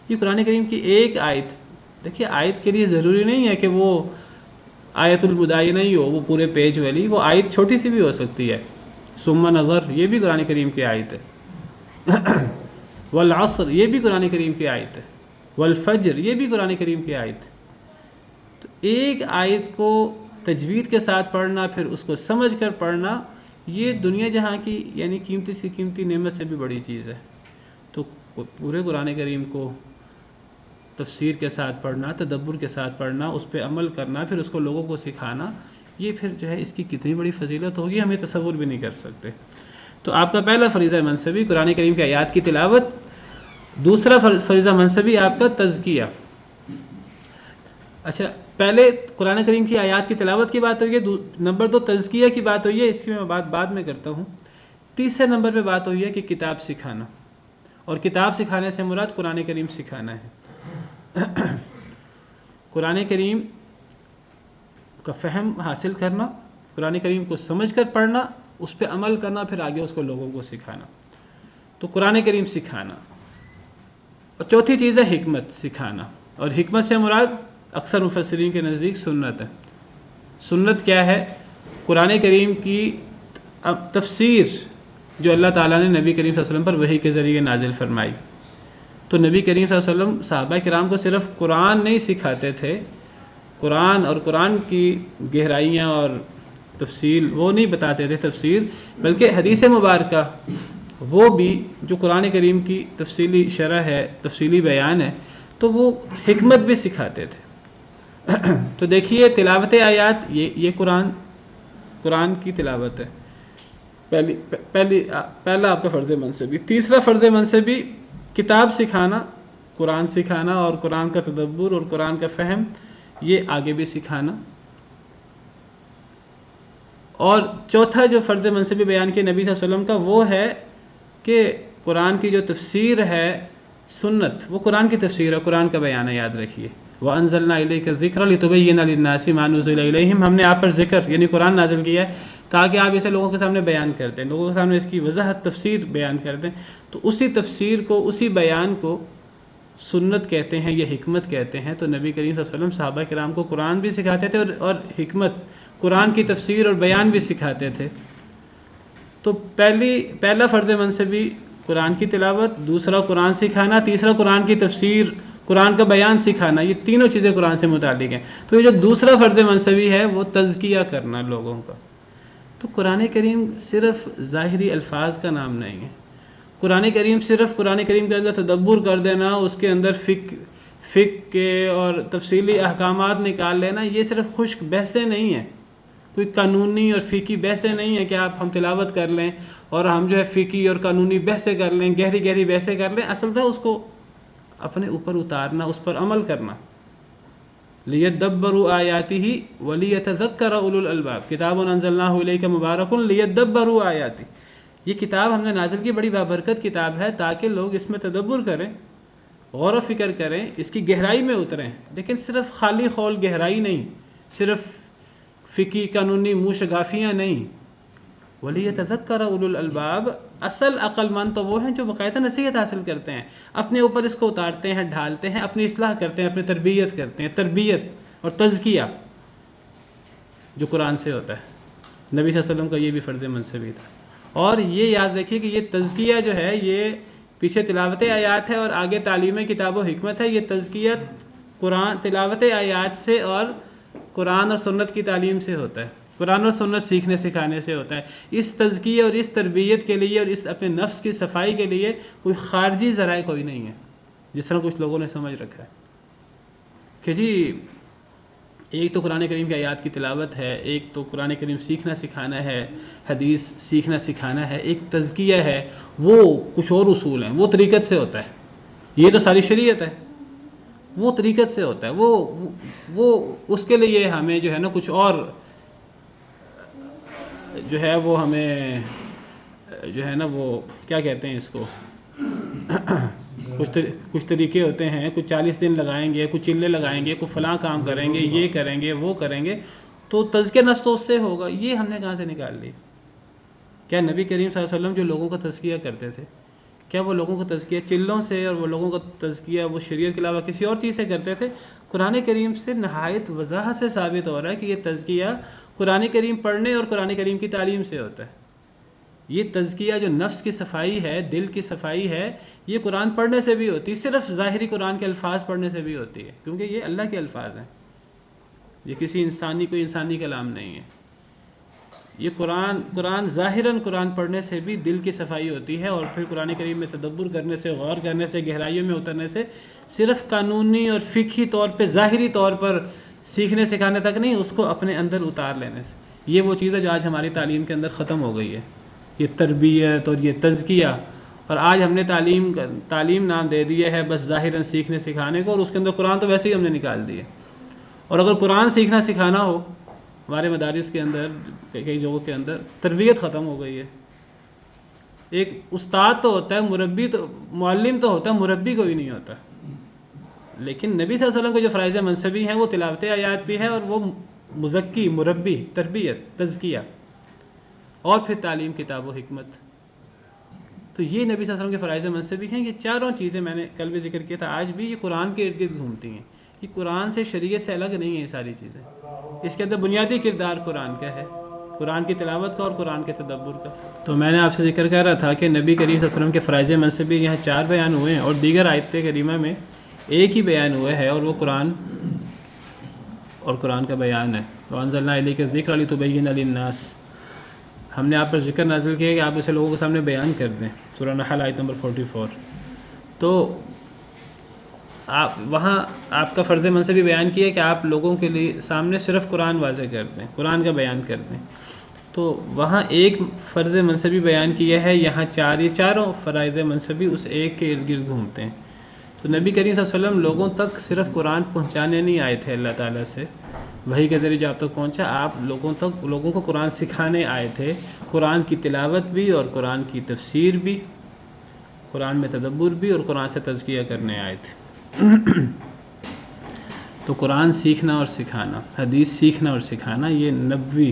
یہ قرآن کریم کی ایک آیت۔ دیکھیے آیت کے لیے ضروری نہیں ہے کہ وہ آیت المدائنہ ہی ہو، وہ پورے پیج والی، وہ آیت چھوٹی سی بھی ہو سکتی ہے۔ ثم نظر، یہ بھی قرآن کریم کی آیت ہے۔ والعصر، یہ بھی قرآن کریم کی آیت ہے۔ والفجر، یہ بھی قرآن کریم کی آیت ہے۔ تو ایک آیت کو تجوید کے ساتھ پڑھنا، پھر اس کو سمجھ کر پڑھنا، یہ دنیا جہاں کی یعنی قیمتی سے قیمتی نعمت سے بھی بڑی چیز ہے۔ تو پورے قرآن کریم کو تفسیر کے ساتھ پڑھنا، تدبر کے ساتھ پڑھنا، اس پہ عمل کرنا، پھر اس کو لوگوں کو سکھانا، یہ پھر جو ہے اس کی کتنی بڑی فضیلت ہوگی، ہمیں تصور بھی نہیں کر سکتے۔ تو آپ کا پہلا فریضہ منصبی قرآن کریم کی آیات کی تلاوت، دوسرا فریضہ منصبی آپ کا تزکیہ۔ اچھا، پہلے قرآن کریم کی آیات کی تلاوت کی بات ہوئی ہے، نمبر 2 تزکیہ کی بات ہوئی ہے، اس کی میں بات بعد میں کرتا ہوں۔ تیسرے نمبر پہ بات ہوئی ہے کہ کتاب سکھانا، اور کتاب سکھانے سے مراد قرآن کریم سکھانا ہے۔ قرآن کریم کا فہم حاصل کرنا، قرآن کریم کو سمجھ کر پڑھنا، اس پہ عمل کرنا، پھر آگے اس کو لوگوں کو سکھانا۔ تو قرآن کریم سکھانا، اور چوتھی چیز ہے حکمت سکھانا، اور حکمت سے مراد اکثر مفسرین کے نزدیک سنت ہے۔ سنت کیا ہے؟ قرآن کریم کی تفسیر جو اللہ تعالیٰ نے نبی کریم صلی اللہ علیہ وسلم پر وحی کے ذریعے نازل فرمائی۔ تو نبی کریم صلی اللہ علیہ وسلم صحابہ کرام کو صرف قرآن نہیں سکھاتے تھے، قرآن اور قرآن کی گہرائیاں اور تفصیل وہ نہیں بتاتے تھے تفسیر، بلکہ حدیث مبارکہ وہ بھی جو قرآن کریم کی تفصیلی شرح ہے، تفصیلی بیان ہے، تو وہ حکمت بھی سکھاتے تھے۔ تو دیکھیے تلاوت آیات، یہ قرآن کی تلاوت ہے، پہلا آپ کا فرض منصبی۔ تیسرا فرض منصبی کتاب سکھانا، قرآن سکھانا، اور قرآن کا تدبر اور قرآن کا فہم یہ آگے بھی سکھانا۔ اور چوتھا جو فرض منصبی بیان کیا نبی صلی اللہ علیہ وسلم کا، وہ ہے کہ قرآن کی جو تفسیر ہے سنت، وہ قرآن کی تفسیر ہے، قرآن کا بیان ہے، یاد رکھیے۔ وَأَنزَلْنَا إِلَيْكَ الذِّكْرَ لِتُبَيِّنَ لِلنَّاسِ مَا نُزِّلَ إِلَيْهِمْ، ہم نے آپ پر ذکر یعنی قرآن نازل کیا ہے تاکہ آپ اسے لوگوں کے سامنے بیان کر دیں، لوگوں کے سامنے اس کی وضاحت تفسیر بیان کر دیں۔ تو اسی تفسیر کو، اسی بیان کو سنت کہتے ہیں یا حکمت کہتے ہیں۔ تو نبی کریم صلی اللہ علیہ وسلم صحابہ کرام کو قرآن بھی سکھاتے تھے اور حکمت، قرآن کی تفسیر اور بیان بھی سکھاتے تھے۔ تو پہلا فرض منصبی قرآن کی تلاوت، دوسرا قرآن سکھانا، تیسرا قرآن کی تفسیر، قرآن کا بیان سکھانا، یہ تینوں چیزیں قرآن سے متعلق ہیں۔ تو یہ جو دوسرا فرض منصبی ہے وہ تزکیہ کرنا لوگوں کا۔ تو قرآن کریم صرف ظاہری الفاظ کا نام نہیں ہے۔ قرآن کریم صرف قرآن کریم کے اندر تدبر کر دینا، اس کے اندر فقہ کے اور تفصیلی احکامات نکال لینا، یہ صرف خشک بحثیں نہیں ہیں، کوئی قانونی اور فقہی بحثیں نہیں ہیں کہ ہم تلاوت کر لیں اور ہم جو ہے فقہی اور قانونی بحثیں کر لیں، گہری بحثیں کر لیں۔ اصل تھا اس کو اپنے اوپر اتارنا، اس پر عمل کرنا۔ لِيَدَّبَّرُوا آيَاتِهِ وَلِيَتَذَكَّرَ أُولُو الْأَلْبَابِ کتاب انزلناہ الیک مبارک لِيَدَّبَّرُوا آیاتہ، یہ کتاب ہم نے نازل کی، بڑی بابرکت کتاب ہے تاکہ لوگ اس میں تدبر کریں، غور و فکر کریں، اس کی گہرائی میں اتریں۔ لیکن صرف خالی خول گہرائی نہیں، صرف فقہی قانونی منہ شگافیاں نہیں۔ وَلِيَتَذَكَّرَ أُولُو الْأَلْبَابِ، اصل عقل مند تو وہ ہیں جو باقاعدہ نصیحت حاصل کرتے ہیں، اپنے اوپر اس کو اتارتے ہیں، ڈھالتے ہیں، اپنی اصلاح کرتے ہیں، اپنی تربیت کرتے ہیں۔ تربیت اور تزکیہ جو قرآن سے ہوتا ہے، نبی صلی اللہ علیہ وسلم کا یہ بھی فرض منصبی تھا۔ اور یہ یاد رکھیے کہ یہ تزکیہ جو ہے یہ پیچھے تلاوت آیات ہے اور آگے تعلیم کتاب و حکمت ہے۔ یہ تزکیہ قرآن تلاوت آیات سے اور قرآن اور سنت کی تعلیم سے ہوتا ہے، قرآن اور سنت سیکھنے سکھانے سے ہوتا ہے۔ اس تزکیہ اور اس تربیت کے لیے اور اس اپنے نفس کی صفائی کے لیے کوئی خارجی ذرائع کوئی نہیں ہے، جس طرح کچھ لوگوں نے سمجھ رکھا ہے کہ جی ایک تو قرآن کریم کی آیات کی تلاوت ہے، ایک تو قرآن کریم سیکھنا سکھانا ہے، حدیث سیکھنا سکھانا ہے، ایک تزکیہ ہے، وہ کچھ اور اصول ہیں، وہ طریقت سے ہوتا ہے۔ یہ تو ساری شریعت ہے، وہ طریقت سے ہوتا ہے، وہ اس کے لیے ہمیں جو ہے نا کچھ اور جو ہے وہ ہمیں جو ہے نا وہ کیا کہتے ہیں اس کو کچھ طریقے ہوتے ہیں، کچھ 40 دن لگائیں گے، کچھ چلے لگائیں گے، کچھ فلاں کام کریں گے، یہ کریں گے، وہ کریں گے، تو تزکیہ نفس تو اس سے ہوگا۔ یہ ہم نے کہاں سے نکال لی؟ کیا نبی کریم صلی اللہ علیہ وسلم جو لوگوں کا تزکیہ کرتے تھے، کیا وہ لوگوں کا تزکیہ چلوں سے اور وہ لوگوں کا تزکیہ وہ شریعت کے علاوہ کسی اور چیز سے کرتے تھے؟ قرآن کریم سے نہایت وضاحت سے ثابت ہو رہا ہے کہ یہ تزکیہ قرآن کریم پڑھنے اور قرآن کریم کی تعلیم سے ہوتا ہے۔ یہ تزکیہ جو نفس کی صفائی ہے، دل کی صفائی ہے، یہ قرآن پڑھنے سے بھی ہوتی ہے، صرف ظاہری قرآن کے الفاظ پڑھنے سے بھی ہوتی ہے، کیونکہ یہ اللہ کے الفاظ ہیں، یہ کسی کوئی انسانی کلام نہیں ہے۔ یہ قرآن ظاہراً قرآن پڑھنے سے بھی دل کی صفائی ہوتی ہے، اور پھر قرآن کریم میں تدبر کرنے سے، غور کرنے سے، گہرائیوں میں اترنے سے، صرف قانونی اور فقہی طور پہ ظاہری طور پر سیکھنے سکھانے تک نہیں، اس کو اپنے اندر اتار لینے سے۔ یہ وہ چیز ہے جو آج ہماری تعلیم کے اندر ختم ہو گئی ہے، یہ تربیت اور یہ تزکیہ۔ اور آج ہم نے تعلیم نام دے دیا ہے بس ظاہراً سیکھنے سکھانے کو، اور اس کے اندر قرآن تو ویسے ہی ہم نے نکال دیے۔ اور اگر قرآن سیکھنا سکھانا ہو ہمارے مدارس کے اندر، کئی جگہوں کے اندر تربیت ختم ہو گئی ہے۔ ایک استاد تو ہوتا ہے، مربی تو معلم تو ہوتا ہے، مربی کوئی نہیں ہوتا۔ لیکن نبی صلی اللہ علیہ وسلم کے جو فرائض منصبی ہیں وہ تلاوت آیات بھی ہے، اور وہ مزکی، مربی، تربیت، تزکیہ، اور پھر تعلیم کتاب و حکمت۔ تو یہ نبی صلی اللہ علیہ وسلم کے فرائض منصبی ہیں. یہ چاروں چیزیں میں نے کل بھی ذکر کیا تھا، آج بھی یہ قرآن کے ارد گرد گھومتی ہیں. یہ قرآن سے، شریعت سے الگ نہیں ہیں یہ ساری چیزیں. اس کے اندر بنیادی کردار قرآن کا ہے، قرآن کی تلاوت کا اور قرآن کے تدبر کا. تو میں نے آپ سے ذکر کر رہا تھا کہ نبی کریم صلی اللہ علیہ وسلم کے فرائض منصبی یہاں 4 بیان ہوئے ہیں، اور دیگر آیت کریمہ میں ایک ہی بیان ہوا ہے، اور وہ قرآن اور قرآن کا بیان ہے. وَأَنزَلْنَا إِلَيْكَ الذِّكْرَ لِتُبَيِّنَ لِلنَّاسِ، ہم نے آپ پر ذکر نازل کیا کہ آپ اسے لوگوں کے سامنے بیان کر دیں. سورہ نحل آیت نمبر 44. تو آپ وہاں آپ کا فرض منصبی بیان کیا کہ آپ لوگوں کے لیے سامنے صرف قرآن واضح کر دیں، قرآن کا بیان کر دیں. تو وہاں ایک فرض منصبی بیان کیا ہے، یہاں 4. یہ چاروں فرائض منصبی اس ایک کے ارد گرد گھومتے ہیں. تو نبی کریم صلی اللہ علیہ وسلم لوگوں تک صرف قرآن پہنچانے نہیں آئے تھے اللہ تعالیٰ سے، وحی کے ذریعے جو آپ تک پہنچا، آپ لوگوں کو قرآن سکھانے آئے تھے. قرآن کی تلاوت بھی اور قرآن کی تفسیر بھی، قرآن میں تدبر بھی، اور قرآن سے تزکیہ کرنے آئے تھے. تو قرآن سیکھنا اور سکھانا، حدیث سیکھنا اور سکھانا، یہ نبوی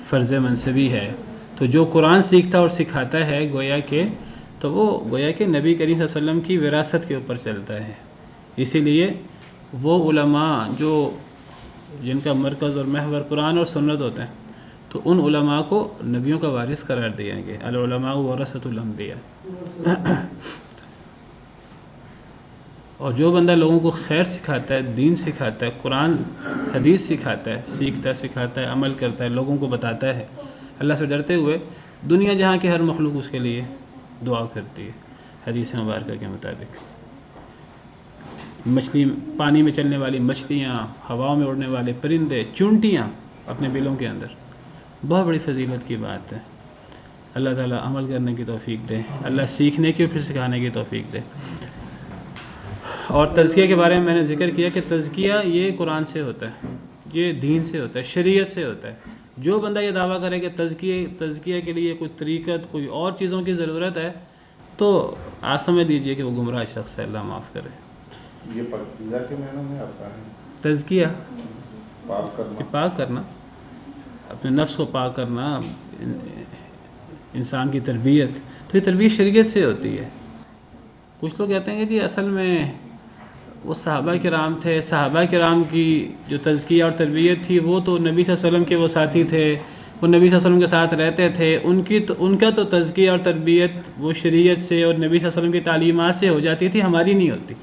فرض منصبی ہے. تو جو قرآن سیکھتا اور سکھاتا ہے گویا کہ نبی کریم صلی اللہ علیہ وسلم کی وراثت کے اوپر چلتا ہے. اسی لیے وہ علماء جن کا مرکز اور محور قرآن اور سنت ہوتا ہے، تو ان علماء کو نبیوں کا وارث قرار دیا گیا. العلماء ورثۃ الانبیاء. اور جو بندہ لوگوں کو خیر سکھاتا ہے، دین سکھاتا ہے، قرآن حدیث سکھاتا ہے، سیکھتا ہے، سکھاتا ہے، عمل کرتا ہے، لوگوں کو بتاتا ہے اللہ سے ڈرتے ہوئے، دنیا جہاں کی ہر مخلوق اس کے لیے دعا کرتی ہے حدیث مبارکہ کے مطابق. پانی میں چلنے والی مچھلیاں، ہواؤں میں اڑنے والے پرندے، چونٹیاں اپنے بلوں کے اندر، بہت بڑی فضیلت کی بات ہے. اللہ تعالیٰ عمل کرنے کی توفیق دے، اللہ سیکھنے کی اور پھر سکھانے کی توفیق دے. اور تزکیہ کے بارے میں میں نے ذکر کیا کہ تزکیہ یہ قرآن سے ہوتا ہے، یہ دین سے ہوتا ہے، شریعت سے ہوتا ہے. جو بندہ یہ دعویٰ کرے کہ تزکیہ کے لیے کوئی طریقت، کوئی اور چیزوں کی ضرورت ہے، تو آپ سمجھ لیجئے کہ وہ گمراہ شخص ہے، اللہ معاف کرے. یہ پاکیزہ کے معنوں میں آتا ہے تزکیہ، پاک کرنا، اپنے نفس کو پاک کرنا، انسان کی تربیت. تو یہ تربیت شریعت سے ہوتی ہے. کچھ لوگ کہتے ہیں کہ جی اصل میں وہ صحابہ کرام تھے، صحابہ کرام کی جو تزکیہ اور تربیت تھی وہ تو نبی صلی اللہ علیہ وسلم کے وہ ساتھی تھے، وہ نبی صلی اللہ علیہ وسلم کے ساتھ رہتے تھے، ان کا تو تزکیہ اور تربیت وہ شریعت سے اور نبی صلی اللہ علیہ وسلم کی تعلیمات سے ہو جاتی تھی، ہماری نہیں ہوتی.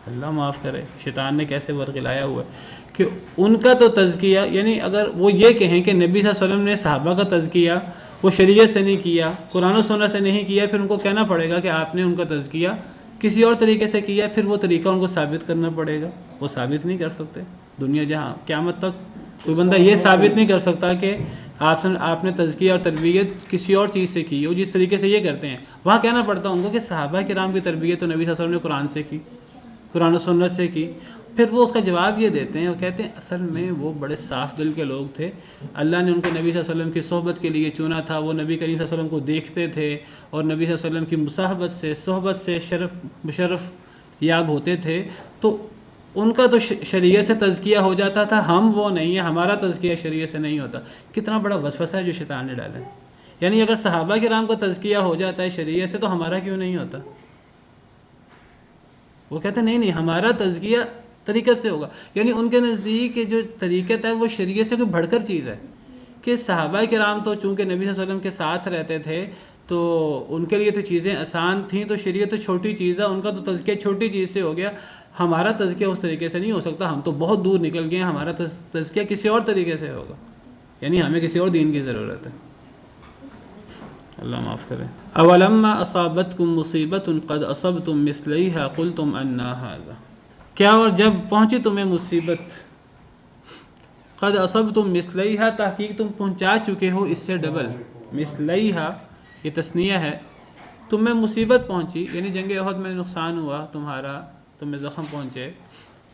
اللہ معاف کرے، شیطان نے کیسے ورغلایا ہوا ہے کہ ان کا تو تزکیہ، یعنی اگر وہ یہ کہیں کہ نبی صلی اللہ علیہ وسلم نے صحابہ کا تزکیہ وہ شریعت سے نہیں کیا، قرآن و سنت سے نہیں کیا، پھر ان کو کہنا پڑے گا کہ آپ نے ان کا تزکیہ کسی اور طریقے سے کیا، پھر وہ طریقہ ان کو ثابت کرنا پڑے گا. وہ ثابت نہیں کر سکتے. دنیا جہاں قیامت تک کوئی بندہ یہ ثابت نہیں کر سکتا کہ آپ نے تزکیہ اور تربیت کسی اور چیز سے کی، وہ جس طریقے سے یہ کرتے ہیں وہاں کہنا پڑتا ان کو کہ صحابہ کرام کی تربیت تو نبی صلی اللہ علیہ وسلم نے قرآن سے کی، قرآن و سنت سے کی. پھر وہ اس کا جواب یہ دیتے ہیں، وہ کہتے ہیں اصل میں وہ بڑے صاف دل کے لوگ تھے، اللہ نے ان کو نبی صلی اللہ علیہ وسلم کی صحبت کے لیے چنا تھا، وہ نبی کریم صلی اللہ علیہ وسلم کو دیکھتے تھے اور نبی صلی اللہ علیہ وسلم کی مصاحبت سے، صحبت سے مشرف یاب ہوتے تھے، تو ان کا تو شریعت سے تزکیہ ہو جاتا تھا، ہم وہ نہیں ہیں، ہمارا تزکیہ شریعت سے نہیں ہوتا. کتنا بڑا وسوسہ ہے جو شیطان نے ڈالا ہے. یعنی اگر صحابہ کرام کو تزکیہ ہو جاتا ہے شریعت سے تو ہمارا کیوں نہیں ہوتا؟ وہ کہتے ہیں نہیں ہمارا تزکیہ طریقت سے ہوگا. یعنی ان کے نزدیک جو طریقت ہے وہ شریعت سے کوئی بڑھ کر چیز ہے، کہ صحابہ کرام تو چونکہ نبی صلی اللہ علیہ وسلم کے ساتھ رہتے تھے تو ان کے لیے تو چیزیں آسان تھیں، تو شریعت تو چھوٹی چیز ہے، ان کا تو تزکیہ چھوٹی چیز سے ہو گیا، ہمارا تزکیہ اس طریقے سے نہیں ہو سکتا، ہم تو بہت دور نکل گئے ہیں، ہمارا تزکیہ کسی اور طریقے سے ہوگا. یعنی ہمیں کسی اور دین کی ضرورت ہے. اللہ معاف کرے. اولما اصابتکم مصیبت قد اصبتم مثلیھا قلتم انا ھذا، کیا اور جب پہنچی تمہیں مصیبت، قد اصبتم مثلیھا تحقیق تم پہنچا چکے ہو اس سے ڈبل، مثلیھا یہ تثنیہ ہے، تمہیں مصیبت پہنچی یعنی جنگ احد میں نقصان ہوا تمہارا، تمہیں زخم پہنچے،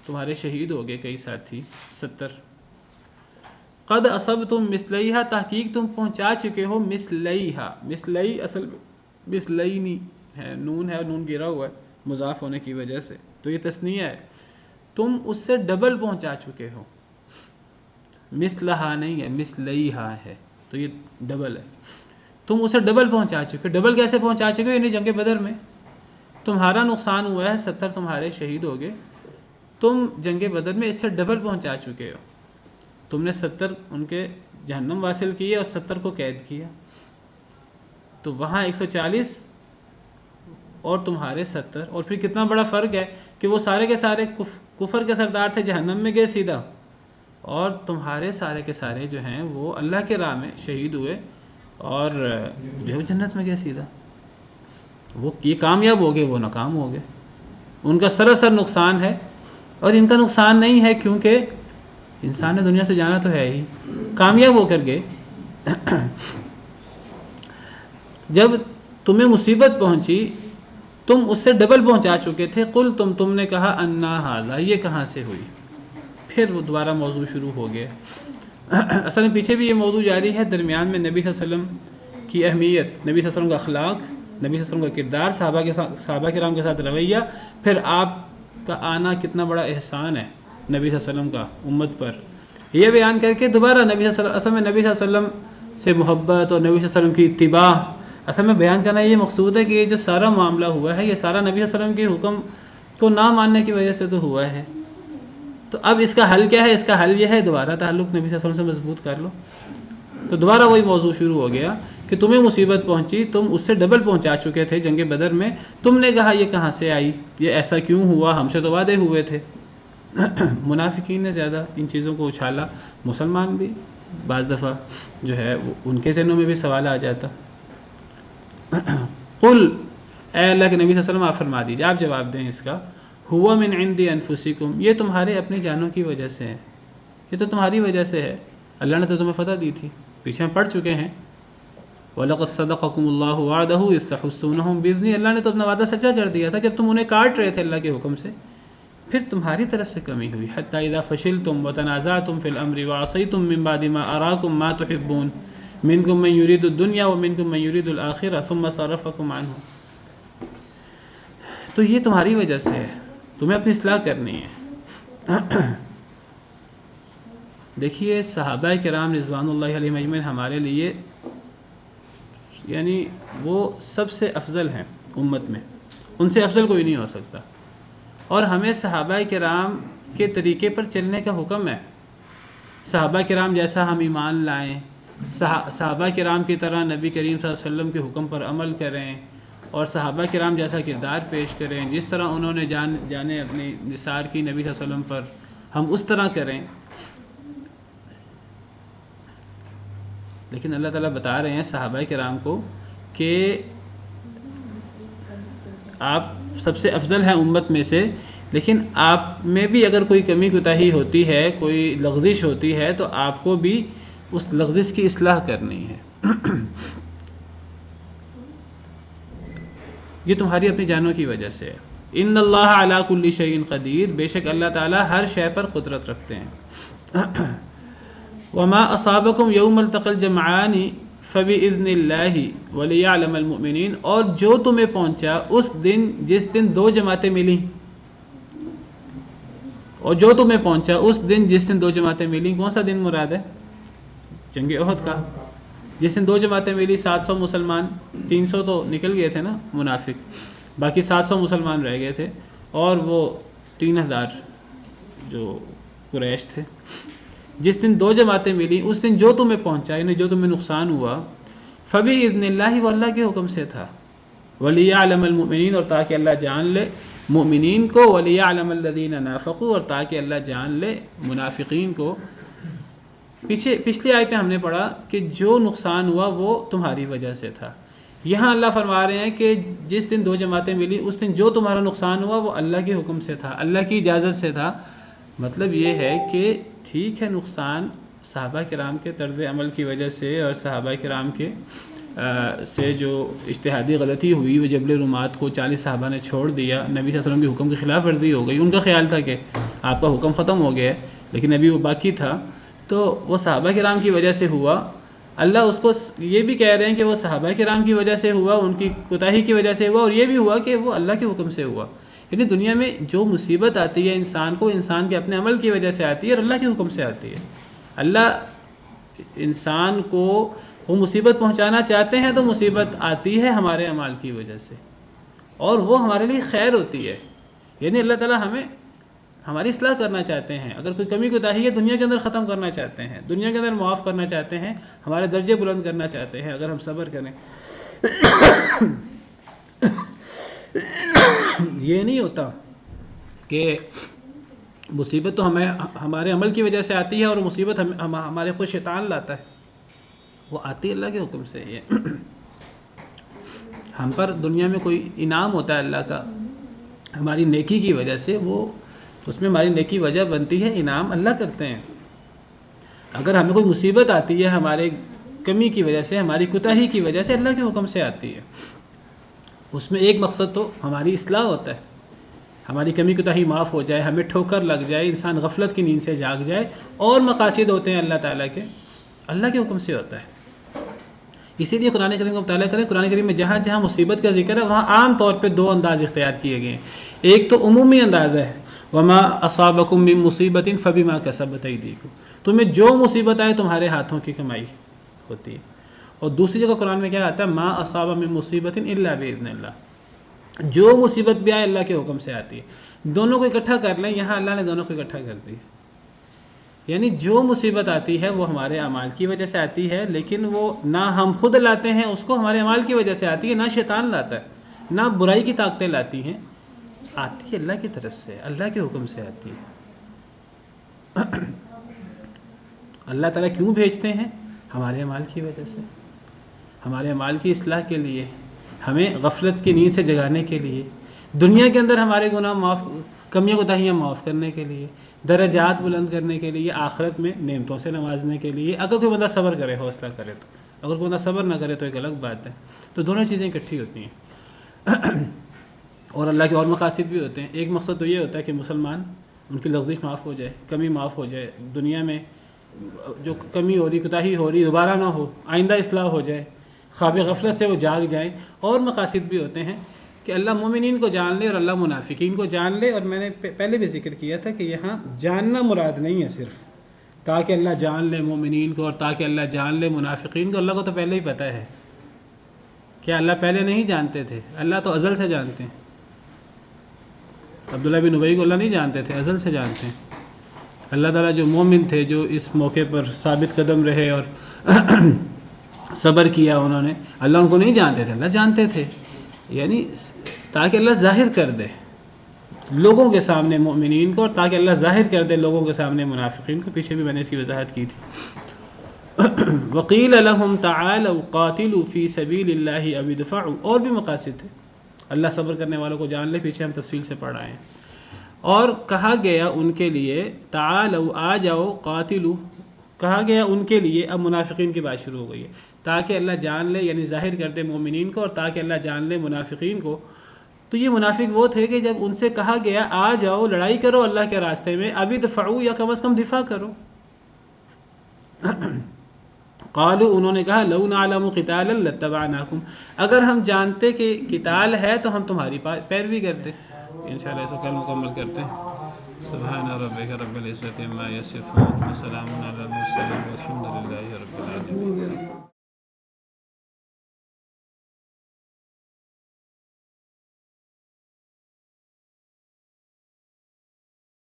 تمہارے شہید ہو گئے کئی ساتھی 70. قد اصبتم مثلیھا تحقیق تم پہنچا چکے ہو مثلیھا، مثلی اصل مثلینی ہے، نون ہے، نون گرا ہوا ہے مضاف ہونے کی وجہ سے، تو یہ تثنیہ ہے، تم اس سے ڈبل پہنچا چکے ہو. مثلھا نہیں ہے، مثلیھا ہے، تو تو یہ ڈبل ہے. تم اسے ڈبل پہنچا چکے. ڈبل کیسے پہنچا چکے؟ یعنی جنگ بدر میں تمہارا نقصان ہوا ہے، 70 تمہارے شہید ہو گئے، تم جنگ بدر میں اس سے ڈبل پہنچا چکے ہو. تم نے 70 ان کے جہنم واصل کیے اور 70 کو قید کیا. تو وہاں 140 اور تمہارے 70، اور پھر کتنا بڑا فرق ہے کہ وہ سارے کے سارے کفر کے سردار تھے، جہنم میں گئے سیدھا، اور تمہارے سارے کے سارے جو ہیں وہ اللہ کے راہ میں شہید ہوئے اور جو جنت میں گئے سیدھا. وہ یہ کامیاب ہو گئے، وہ ناکام ہو گئے. ان کا سراسر نقصان ہے اور ان کا نقصان نہیں ہے، کیونکہ انسان نے دنیا سے جانا تو ہے ہی. کامیاب ہو کر گئے. جب تمہیں مصیبت پہنچی تم اس سے ڈبل پہنچا چکے تھے. قل تم نے کہا انا ھذا، یہ کہاں سے ہوئی. پھر وہ دوبارہ موضوع شروع ہو گیا. اصل میں پیچھے بھی یہ موضوع جاری ہے. درمیان میں نبی صلی اللہ علیہ وسلم کی اہمیت، نبی صلی اللہ علیہ وسلم کا اخلاق، نبی صلی اللہ علیہ وسلم کا کردار، صحابہ کرام کے ساتھ رویہ، پھر آپ کا آنا کتنا بڑا احسان ہے نبی صلی اللہ علیہ وسلم کا امت پر. یہ بیان کر کے دوبارہ نبی صلی اللہ علیہ وسلم سے محبت اور نبی صلی اللہ علیہ وسلم کی اتباع اصل میں بیان کرنا یہ مقصود ہے کہ یہ جو سارا معاملہ ہوا ہے یہ سارا نبی صلی اللہ علیہ وسلم کے حکم کو نہ ماننے کی وجہ سے تو ہوا ہے. تو اب اس کا حل کیا ہے؟ اس کا حل یہ ہے دوبارہ تعلق نبی صلی اللہ علیہ وسلم سے مضبوط کر لو. تو دوبارہ وہی موضوع شروع ہو گیا کہ تمہیں مصیبت پہنچی، تم اس سے ڈبل پہنچا چکے تھے جنگ بدر میں. تم نے کہا یہ کہاں سے آئی، یہ ایسا کیوں ہوا، ہم سے تو وعدے ہوئے تھے. منافقین نے زیادہ ان چیزوں کو اچھالا. مسلمان بھی بعض دفعہ جو ہے ان کے ذہنوں میں بھی سوال آ جاتا. قل، اے اللہ کے نبی صلی اللہ علیہ وسلم آپ فرما دیجیے، آپ جواب دیں اس کا. ہوا من عند انفسکم، یہ تمہارے اپنی جانوں کی وجہ سے ہے، یہ تو تمہاری وجہ سے ہے. اللہ نے تو تمہیں فتح دی تھی، پیچھے ہم پڑھ چکے ہیں. وَلَقَدْ صَدَقَكُمُ اللَّهُ وَعْدَهُ إِذْ تَحُسُّونَهُم بِإِذْنِهِ، اللہ نے تو اپنا وعدہ سچا کر دیا تھا جب تم انہیں کاٹ رہے تھے اللہ کے حکم سے. پھر تمہاری طرف سے کمی ہوئی. حتیٰ اذا فشلتم وتنازعتم في الامر وعصيتم من بعد ما اراكم ما تحبون منكم من يريد الدنيا ومنكم من يريد الاخره ثم صرفكم عنه. تو یہ تمہاری وجہ سے ہے، تمہیں اپنی اصلاح کرنی ہے. دیکھیے صحابہ کرام رضوان اللہ علیہم اجمعین ہمارے لیے یعنی وہ سب سے افضل ہیں امت میں، ان سے افضل کوئی نہیں ہو سکتا. اور ہمیں صحابہ کرام کے طریقے پر چلنے کا حکم ہے. صحابہ کرام جیسا ہم ایمان لائیں، صحابہ کرام کی طرح نبی کریم صلی اللہ علیہ وسلم کے حکم پر عمل کریں، اور صحابہ کرام جیسا کردار پیش کریں. جس طرح انہوں نے جانے اپنی نثار کی نبی صلی اللہ علیہ وسلم پر، ہم اس طرح کریں. لیکن اللہ تعالیٰ بتا رہے ہیں صحابہ کرام کو کہ آپ سب سے افضل ہیں امت میں سے، لیکن آپ میں بھی اگر کوئی کمی کوتاہی ہوتی ہے، کوئی لغزش ہوتی ہے، تو آپ کو بھی اس لغزش کی اصلاح کرنی ہے. یہ تمہاری اپنی جانوں کی وجہ سے ہے. ان اللہ علی کل شیء قدیر، بے شک اللہ تعالیٰ ہر شے پر قدرت رکھتے ہیں. وما اصابکم یوم التقى الجمعان فبإذن اللہ وليعلم المؤمنین، اور جو تمہیں پہنچا اس دن جس دن دو جماعتیں ملیں، اور جو تمہیں پہنچا اس دن جس دن دو جماعتیں ملیں. کون سا دن مراد ہے؟ جنگ احد کا. جس دن دو جماعتیں ملی، 700 مسلمان، 300 تو نکل گئے تھے نا منافق، باقی 700 مسلمان رہ گئے تھے، اور وہ 3000 جو قریش تھے. جس دن دو جماعتیں ملی اس دن جو تمہیں پہنچا، یعنی جو تمہیں نقصان ہوا، فبإذن اللہ، وہ اللہ کے حکم سے تھا. ولیعلم المؤمنین، اور تاکہ اللہ جان لے مؤمنین کو، ولیعلم الذین نافقوا، اور تاکہ اللہ جان لے منافقین کو. پچھلی آیت میں ہم نے پڑھا کہ جو نقصان ہوا وہ تمہاری وجہ سے تھا. یہاں اللہ فرما رہے ہیں کہ جس دن دو جماعتیں ملی اس دن جو تمہارا نقصان ہوا وہ اللہ کے حکم سے تھا، اللہ کی اجازت سے تھا. مطلب یہ ہے کہ ٹھیک ہے نقصان صحابہ کرام کے طرز عمل کی وجہ سے اور صحابہ کرام کے سے جو اجتہادی غلطی ہوئی، وہ جبل رومات کو 40 صحابہ نے چھوڑ دیا، نبی صلی اللہ علیہ وسلم کے حکم کی خلاف ورزی ہو گئی. ان کا خیال تھا کہ آپ کا حکم ختم ہو گیا ہے، لیکن ابھی وہ باقی تھا، تو وہ صحابہ کرام کی وجہ سے ہوا. اللہ اس کو یہ بھی کہہ رہے ہیں کہ وہ صحابہ کرام کی وجہ سے ہوا، ان کی کوتاہی کی وجہ سے ہوا، اور یہ بھی ہوا کہ وہ اللہ کے حکم سے ہوا. یعنی دنیا میں جو مصیبت آتی ہے انسان کو، انسان کے اپنے عمل کی وجہ سے آتی ہے اور اللہ کے حکم سے آتی ہے. اللہ انسان کو وہ مصیبت پہنچانا چاہتے ہیں تو مصیبت آتی ہے ہمارے اعمال کی وجہ سے، اور وہ ہمارے لیے خیر ہوتی ہے. یعنی اللہ تعالیٰ ہمیں ہماری اصلاح کرنا چاہتے ہیں. اگر کوئی کمی کوتاہی ہے دنیا کے اندر ختم کرنا چاہتے ہیں، دنیا کے اندر معاف کرنا چاہتے ہیں، ہمارے درجے بلند کرنا چاہتے ہیں اگر ہم صبر کریں. یہ نہیں ہوتا کہ مصیبت تو ہمیں ہمارے عمل کی وجہ سے آتی ہے اور مصیبت ہمارے خود شیطان لاتا ہے. وہ آتی ہے اللہ کے حکم سے. یہ ہم پر دنیا میں کوئی انعام ہوتا ہے اللہ کا ہماری نیکی کی وجہ سے، وہ اس میں ہماری نیکی وجہ بنتی ہے، انعام اللہ کرتے ہیں. اگر ہمیں کوئی مصیبت آتی ہے ہمارے کمی کی وجہ سے، ہماری کوتاہی کی وجہ سے، اللہ کے حکم سے آتی ہے. اس میں ایک مقصد تو ہماری اصلاح ہوتا ہے، ہماری کمی کوتاہی معاف ہو جائے، ہمیں ٹھوکر لگ جائے، انسان غفلت کی نیند سے جاگ جائے. اور مقاصد ہوتے ہیں اللہ تعالیٰ کے، اللہ کے حکم سے ہوتا ہے. اسی لیے قرآن کریم کا مطالعہ کریں. قرآن کریم میں جہاں جہاں مصیبت کا ذکر ہے وہاں عام طور پہ دو انداز اختیار کیے گئے ہیں. ایک تو عمومی انداز ہے، وما اصابکم من مصیبت فبما کسبت ایدیکم، تمہیں جو مصیبت آئے تمہارے ہاتھوں کی کمائی ہوتی ہے. اور دوسری جگہ قرآن میں کیا آتا ہے، ما اصاب من مصیبت الا باذن اللہ، جو مصیبت بھی آئے اللہ کے حکم سے آتی ہے. دونوں کو اکٹھا کر لیں، یہاں اللہ نے دونوں کو اکٹھا کر دی. یعنی جو مصیبت آتی ہے وہ ہمارے اعمال کی وجہ سے آتی ہے، لیکن وہ نہ ہم خود لاتے ہیں اس کو، ہمارے اعمال کی وجہ سے آتی ہے. نہ شیطان لاتا ہے، نہ برائی کی طاقتیں لاتی ہیں، آتی ہے اللہ کی طرف سے، اللہ کے حکم سے آتی ہے. اللہ تعالیٰ کیوں بھیجتے ہیں؟ ہمارے اعمال کی وجہ سے، ہمارے اعمال کی اصلاح کے لیے، ہمیں غفلت کی نیند سے جگانے کے لیے، دنیا کے اندر ہمارے گناہ معاف، کمیاں کوتاہیاں معاف کرنے کے لیے، درجات بلند کرنے کے لیے، آخرت میں نعمتوں سے نوازنے کے لیے. اگر کوئی بندہ صبر کرے، حوصلہ کرے تو، اگر کوئی بندہ صبر نہ کرے تو ایک الگ بات ہے. تو دونوں چیزیں اکٹھی ہوتی ہیں. اور اللہ کے اور مقاصد بھی ہوتے ہیں. ایک مقصد تو یہ ہوتا ہے کہ مسلمان، ان کی لغزش معاف ہو جائے، کمی معاف ہو جائے، دنیا میں جو کمی ہو رہی، کوتاہی ہو رہی دوبارہ نہ ہو، آئندہ اصلاح ہو جائے، خواب غفلت سے وہ جاگ جائیں. اور مقاصد بھی ہوتے ہیں کہ اللہ مومنین کو جان لے اور اللہ منافقین کو جان لے. اور میں نے پہلے بھی ذکر کیا تھا کہ یہاں جاننا مراد نہیں ہے صرف، تاکہ اللہ جان لے مومنین کو اور تاکہ اللہ جان لے منافقین کو. اللہ کو تو پہلے ہی پتہ ہے. کیا اللہ پہلے نہیں جانتے تھے؟ اللہ تو ازل سے جانتے ہیں. عبداللہ بن ابی کو اللہ نہیں جانتے تھے؟ ازل سے جانتے ہیں. اللہ تعالیٰ جو مومن تھے، جو اس موقع پر ثابت قدم رہے اور صبر کیا انہوں نے، اللہ ان کو نہیں جانتے تھے؟ اللہ جانتے تھے. یعنی تاکہ اللہ ظاہر کر دے لوگوں کے سامنے مومنین کو، اور تاکہ اللہ ظاہر کر دے لوگوں کے سامنے منافقین کو. پیچھے بھی میں نے اس کی وضاحت کی تھی. وقیل لهم تعالوا قاتلوا فی سبیل اللہ او ادفعوا. اور بھی مقاصد تھے. اللہ صبر کرنے والوں کو جان لے، پیچھے ہم تفصیل سے پڑھ آئے ہیں. اور کہا گیا ان کے لیے تعالوا، آ جاؤ، قاتلوا کہا گیا ان کے لیے. اب منافقین کی بات شروع ہو گئی ہے. تاکہ اللہ جان لے، یعنی ظاہر کر دے مومنین کو، اور تاکہ اللہ جان لے منافقین کو. تو یہ منافق وہ تھے کہ جب ان سے کہا گیا آ جاؤ، لڑائی کرو اللہ کے راستے میں، ابھی دفعوا، یا کم از کم دفاع کرو. قالوا، انہوں نے کہا لو نعلم قتالا لاتبعناکم، اگر ہم جانتے کہ قتال ہے تو ہم تمہاری پیروی کرتے. انشاءاللہ اس کو کل مکمل کرتے ہیں. سبحان ربک رب العزت عما یصفون وسلام علی المرسلین والحمد للہ رب العالمین.